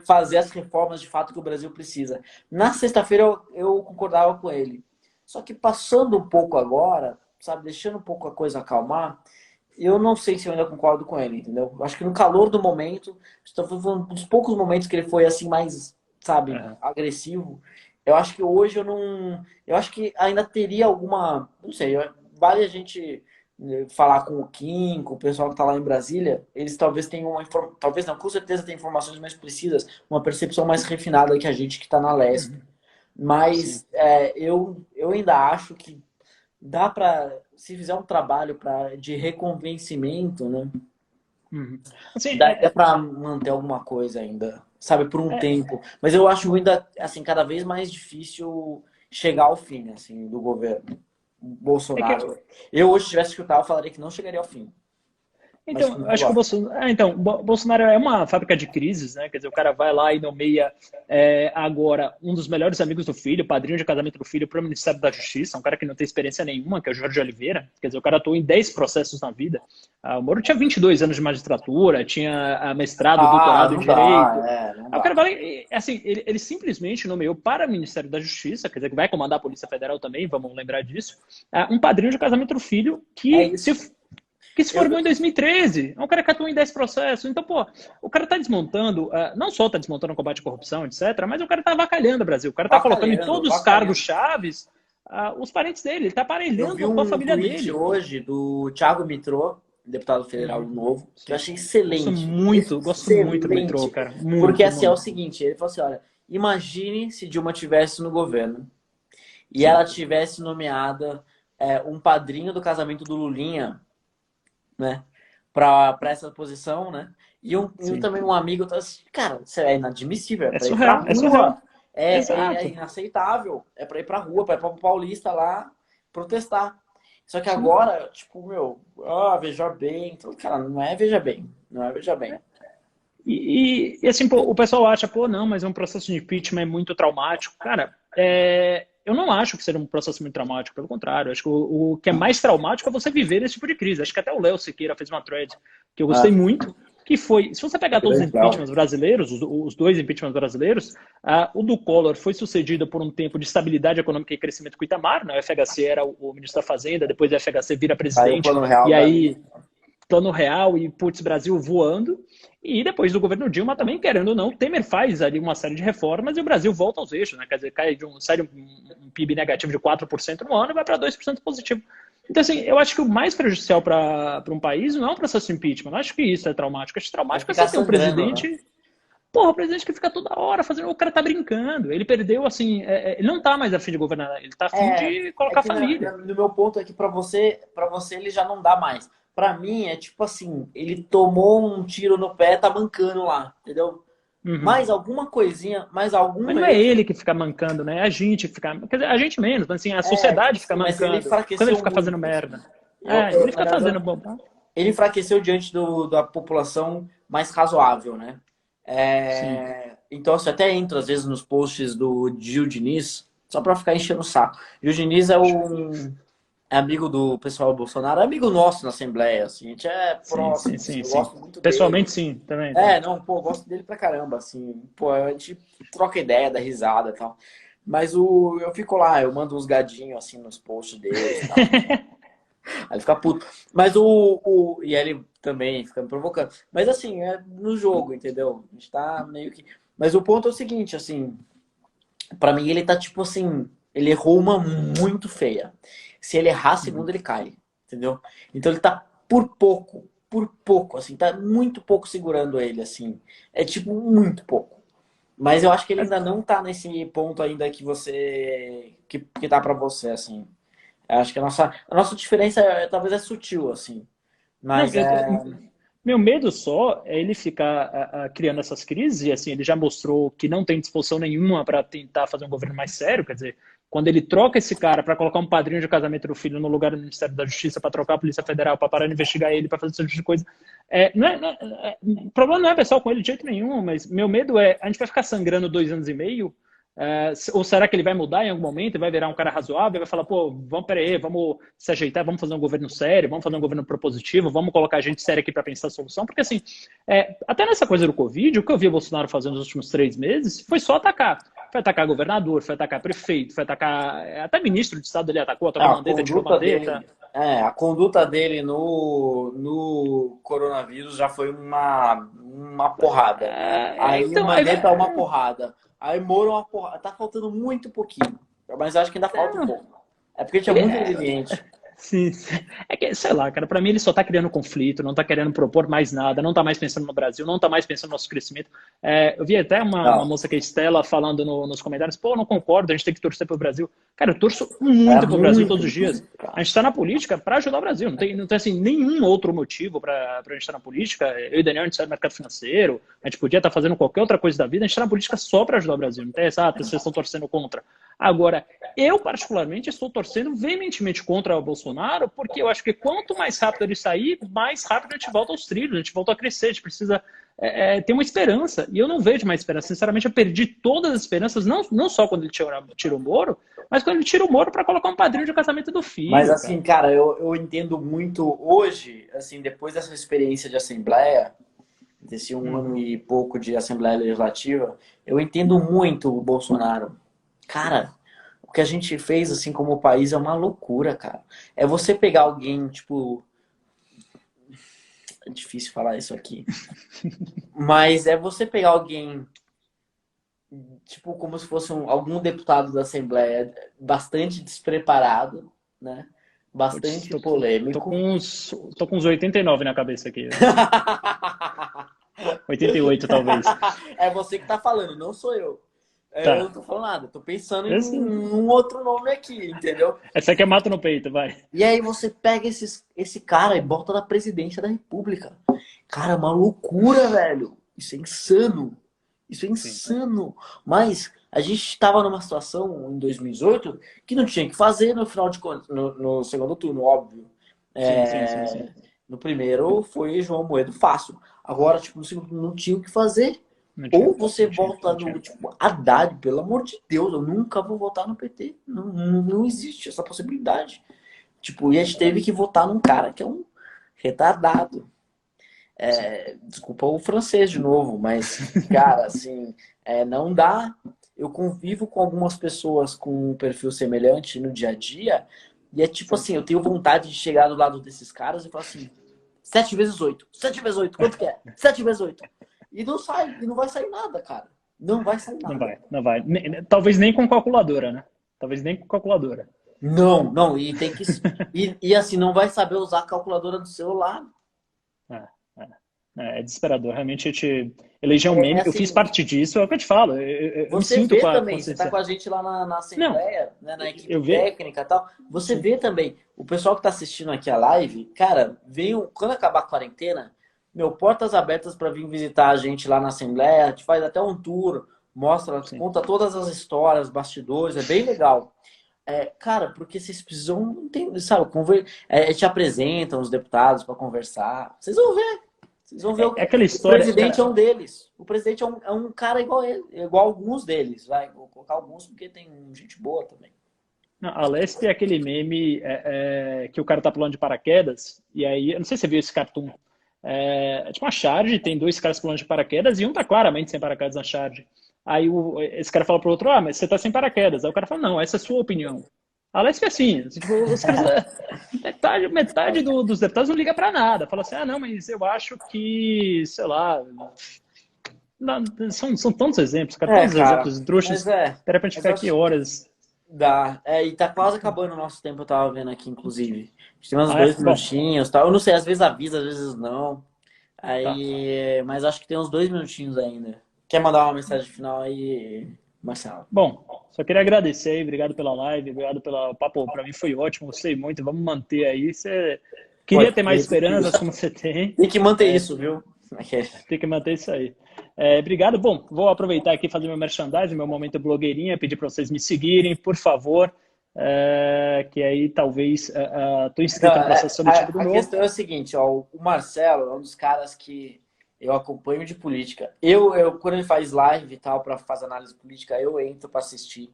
fazer as reformas de fato que o Brasil precisa. Na sexta-feira eu concordava com ele. Só que passando um pouco agora, sabe, deixando um pouco a coisa acalmar, eu não sei se eu ainda concordo com ele, entendeu? Eu acho que no calor do momento, estou falando dos poucos momentos que ele foi assim mais, sabe, Uhum. agressivo. Eu acho que hoje eu não, eu acho que ainda teria alguma, não sei, vale a gente falar com o Kim, com o pessoal que está lá em Brasília, eles talvez tenham talvez não, com certeza tem informações mais precisas, uma percepção mais refinada que a gente que está na leste. Uhum. Sim. Mas eu ainda acho que dá para, se fizer um trabalho de reconvencimento, né? Uhum. Assim, Daria para manter alguma coisa ainda, sabe, por um é, tempo. Mas eu acho ainda, assim, cada vez mais difícil chegar ao fim, assim, do governo é que Bolsonaro. Eu hoje, se tivesse que chutar, eu falaria que não chegaria ao fim. Mas Então, muito acho que o provável. Bolsonaro, Bolsonaro é uma fábrica de crises, né? Quer dizer, o cara vai lá e nomeia agora um dos melhores amigos do filho, padrinho de casamento do filho, para o Ministério da Justiça, um cara que não tem experiência nenhuma, que é o Jorge Oliveira. Quer dizer, o cara atuou em 10 processos na vida. O Moro tinha 22 anos de magistratura, tinha mestrado, Ah, doutorado em não dá, Direito. não Aí o dá. cara vai, assim, ele simplesmente nomeou para o Ministério da Justiça, quer dizer, que vai comandar a Polícia Federal também, vamos lembrar disso, um padrinho de casamento do filho É que isso. se Eu, formou em 2013. É um cara que atuou em 10 processos. Então, pô, o cara tá desmontando, não só tá desmontando o combate à corrupção, etc., mas o cara tá avacalhando o Brasil. O cara tá colocando em vacalhando, todos os vacalhando. cargos chaves os parentes dele. Ele tá Eu vi aparelhando com a um família tweet dele. hoje do Thiago Mitrô, deputado federal Uhum. novo, que eu Sim. achei excelente. Gosto muito do metrô, Excelente. cara. Porque Muito, assim é o muito. seguinte, ele falou assim, olha, imagine se Dilma tivesse no governo e Sim. ela tivesse nomeada um padrinho do casamento do Lulinha, né, para essa posição, né? Sim. Também um amigo, tá assim, cara, isso é inadmissível, é É para ir pra surreal, é surreal. rua, é Exato. inaceitável, é para ir pra rua, para ir pra Paulista lá protestar. Só que Sim. agora, tipo, meu, veja bem, então, cara, não é veja bem, não é veja bem. Assim, pô, o pessoal acha, pô, não, mas um processo de impeachment é muito traumático. Cara, eu não acho que seja um processo muito traumático, pelo contrário. Acho que o que é mais traumático é você viver esse tipo de crise. Acho que até o Léo Siqueira fez uma thread que eu gostei Ah, muito, que foi, se você pegar todos os legal. impeachments brasileiros, os dois impeachments brasileiros, o do Collor foi sucedido por um tempo de estabilidade econômica e crescimento com o Itamar, né? O FHC era o ministro da Fazenda, depois o FHC vira Aí o presidente, plano real e da. aí Plano Real e Putz Brasil voando. E depois do governo Dilma também, querendo ou não, Temer faz ali uma série de reformas e o Brasil volta aos eixos, né? Quer dizer, sai de um PIB negativo de 4% no ano e vai para 2% positivo. Então, assim, eu acho que o mais prejudicial para um país não é um processo de impeachment. Eu não acho que isso é traumático. Eu acho É traumático é ficar você ter um sangrando, né? presidente. Porra, o presidente que fica toda hora fazendo, o cara tá brincando. Ele perdeu, assim, ele não tá mais a fim de governar, ele tá a fim de É colocar a que família. no meu ponto é que para você ele já não dá mais. Para mim é tipo assim, ele tomou um tiro no pé, tá mancando lá, entendeu? Uhum. Mais alguma coisinha, mais algum Mas não é erro. ele que fica mancando, né? É a gente que fica. Quer dizer, a gente menos, mas assim, a Tipo sociedade fica assim, mas ele mancando quando ele enfraqueceu fica fazendo muito, assim. merda. É, ele fica Mas fazendo bobagem. ele enfraqueceu diante da população mais razoável, né? Sim. Então, você até entra às vezes nos posts do Gil Diniz, só para ficar enchendo o saco. Gil Diniz é amigo do pessoal do Bolsonaro, é amigo nosso na Assembleia, assim, a gente é Sim, sim, próximo, assim, sim, eu sim. gosto muito dele. Pessoalmente, sim, também, também. Não, pô, eu gosto dele pra caramba, assim, pô, a gente troca ideia, dá risada e tal. Mas eu fico lá, eu mando uns gadinhos, assim, nos posts dele e tal. Aí ele fica puto. Mas e ele também fica me provocando. Mas assim, é no jogo, entendeu? A gente tá meio que. Mas o ponto é o seguinte, assim, pra mim ele tá tipo assim, ele errou uma muito feia. Se ele errar a segunda, Uhum. ele cai, entendeu? Então ele tá por pouco, assim, tá muito pouco segurando ele, assim. É tipo muito pouco. Mas eu acho que ele ainda não tá nesse ponto ainda que que tá pra você, assim. Eu acho que a nossa diferença talvez é sutil, assim. Não, Mas é. meu medo só é ele ficar criando essas crises, e assim, ele já mostrou que não tem disposição nenhuma para tentar fazer um governo mais sério, quer dizer, quando ele troca esse cara para colocar um padrinho de casamento do filho no lugar do Ministério da Justiça, para trocar a Polícia Federal, para parar de investigar ele, para fazer esse tipo de coisa. O problema não é pessoal com ele de jeito nenhum, mas meu medo é a gente vai ficar sangrando 2 anos e meio. Ou será que ele vai mudar em algum momento e vai virar um cara razoável e vai falar, pô, vamos, peraí, vamos se ajeitar, vamos fazer um governo sério, vamos fazer um governo propositivo, vamos colocar gente séria aqui para pensar a solução? Porque, assim, até nessa coisa do Covid, o que eu vi o Bolsonaro fazendo nos últimos 3 meses foi só atacar. Foi atacar governador, foi atacar prefeito, foi atacar. Até ministro de Estado ele atacou, É, atacou Mandetta, tirou Mandetta. a conduta dele no coronavírus já foi uma porrada. Aí o Então, aí, Mandetta é uma porrada. Aí Moro é uma porrada. Tá faltando muito pouquinho. Mas acho que ainda falta um pouco. É porque a gente é ele, muito resiliente. sim, sim. É que, sei lá, cara, pra mim ele só tá criando conflito, não tá querendo propor mais nada, não tá mais pensando no Brasil, não tá mais pensando no nosso crescimento. Eu vi até uma Não, moça que é Estela falando nos comentários, pô, não concordo, a gente tem que torcer pro Brasil. Cara, eu torço é muito pro Brasil muito, todos os dias. inclusive, A cara. gente tá na política para ajudar o Brasil, não tem assim, nenhum outro motivo pra gente estar na política. Eu e o Daniel, a gente sai do mercado financeiro, a gente podia estar fazendo qualquer outra coisa da vida, a gente tá na política só para ajudar o Brasil, não tem essa, vocês estão torcendo contra. Agora, eu, particularmente, estou torcendo veementemente contra o Bolsonaro, porque eu acho que quanto mais rápido ele sair, mais rápido a gente volta aos trilhos, a gente volta a crescer, a gente precisa ter uma esperança. E eu não vejo mais esperança. Sinceramente, eu perdi todas as esperanças, não só quando ele tira o Moro, mas quando ele tira o Moro para colocar um padrinho de casamento do Mas filho, assim, cara. cara, eu entendo muito hoje, assim, depois dessa experiência de Assembleia, desse um ano Uhum. e pouco de Assembleia Legislativa, eu entendo muito o Bolsonaro. Cara, o que a gente fez, assim, como país é uma loucura, cara. É você pegar alguém, tipo. É difícil falar isso aqui. Mas é você pegar alguém, tipo, como se fosse algum deputado da Assembleia, bastante despreparado, né? Putz, Bastante polêmico. tô com uns 89 na cabeça aqui. 88, talvez. É você que tá falando, não sou eu. Eu não Tá. tô falando nada, tô pensando em Esse, um outro nome aqui, entendeu? essa aqui é mato no peito, vai. E aí você pega esse cara e bota na presidência da República. Cara, é uma loucura, velho. Isso é insano. Isso é Sim, insano. Mas a gente estava numa situação em 2018 que não tinha que fazer no final de contas, no segundo turno, óbvio. sim, sim, sim, sim. No primeiro foi João Moedo fácil. Agora, tipo, no segundo turno não tinha o que fazer. Não tinha, Ou você não tinha, volta não no, tinha. tipo, Haddad, pelo amor de Deus, eu nunca vou votar no PT. Não existe essa possibilidade. Tipo, e a gente teve que votar num cara que é um retardado. Sim. Desculpa o francês de novo, mas, cara, assim, não dá. Eu convivo com algumas pessoas com um perfil semelhante no dia a dia, e é tipo Sim. assim, eu tenho vontade de chegar do lado desses caras e falar assim, 7 vezes 8, 7 vezes 8, quanto que é? 7 vezes 8. E não sai, e não vai sair nada, cara. Não vai sair Não nada. vai, não vai. Talvez nem com calculadora, né? Talvez nem com calculadora. Não, e tem que. E assim, não vai saber usar a calculadora do celular. É, é. É desesperador. Realmente, a gente eleger um É meme. Eu fiz assim, parte disso, é o que eu te falo. Eu me você sinto vê com a também, você está consciência. com a gente lá na Não, Assembleia, né, na equipe eu vi. técnica e tal. Você Sim, vê também, o pessoal que está assistindo aqui a live, cara, venham, quando acabar a quarentena, meu, portas abertas para vir visitar a gente lá na Assembleia. A gente faz até um tour, mostra, sim. conta todas as histórias, bastidores, é bem legal. Cara, porque vocês precisam, sabe, te apresentam os deputados para conversar. Vocês vão ver É aquela o história, presidente é cara. um deles. O presidente é um cara igual ele, igual alguns deles, vai. Vou colocar alguns porque tem gente boa também. Não, a Lesp é aquele meme que o cara tá pulando de paraquedas, e aí, eu não sei se você viu esse cartoon. É tipo uma charge, tem dois caras pulando de paraquedas e um tá claramente sem paraquedas na charge. Aí esse cara fala pro outro, ah, mas você tá sem paraquedas. Aí o cara fala, não, essa é a sua opinião. A Lesp é assim, tipo, os caras, metade dos deputados não liga pra nada. Fala assim, ah, não, mas eu acho que, sei lá, são tantos exemplos, cara, tantos Cara, exemplos mas esdrúxulos, era pra gente mas ficar eu aqui acho horas. dá. E tá quase acabando o nosso tempo, eu tava vendo aqui, inclusive. A gente tem uns Ah, é? dois Bom, minutinhos, tal. Eu não sei, às vezes avisa, às vezes não. tá. Mas acho que tem uns 2 minutinhos ainda. Quer mandar uma mensagem final aí, Marcelo? Bom, só queria agradecer aí, obrigado pela live, obrigado pelo papo, para mim foi ótimo, gostei muito, vamos manter aí. Você queria ter mais esperanças como você tem, Tem que manter isso, viu? tem que manter isso aí. Obrigado. Bom, vou aproveitar aqui e fazer meu merchandising, meu momento blogueirinha, pedir para vocês me seguirem, por favor, que aí talvez estou Não, inscrito no processo seletivo do a novo. questão é a seguinte, ó, o Marcelo é um dos caras que eu acompanho de política. Quando ele faz live e tal, para fazer análise política, eu entro para assistir,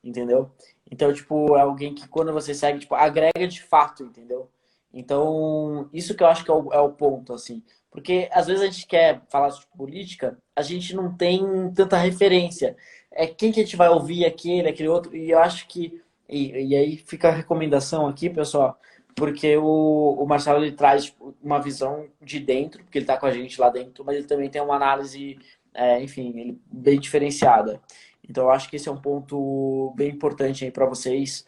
entendeu? Então, tipo, é alguém que quando você segue, tipo, agrega de fato, entendeu? Então, isso que eu acho que é o ponto, assim. Porque às vezes a gente quer falar sobre política, a gente não tem tanta referência. É quem que a gente vai ouvir, aquele outro, e eu acho que. E aí fica a recomendação aqui, pessoal, porque o Marcelo ele traz tipo, uma visão de dentro, porque ele está com a gente lá dentro, mas ele também tem uma análise, enfim, bem diferenciada. Então, eu acho que esse é um ponto bem importante aí para vocês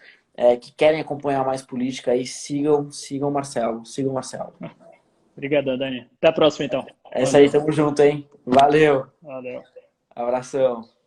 que querem acompanhar mais política aí, sigam o Marcelo, sigam o Marcelo. Obrigado, Dani. Até a próxima, então. É isso aí, Valeu. tamo junto, hein? Valeu, Valeu. abração.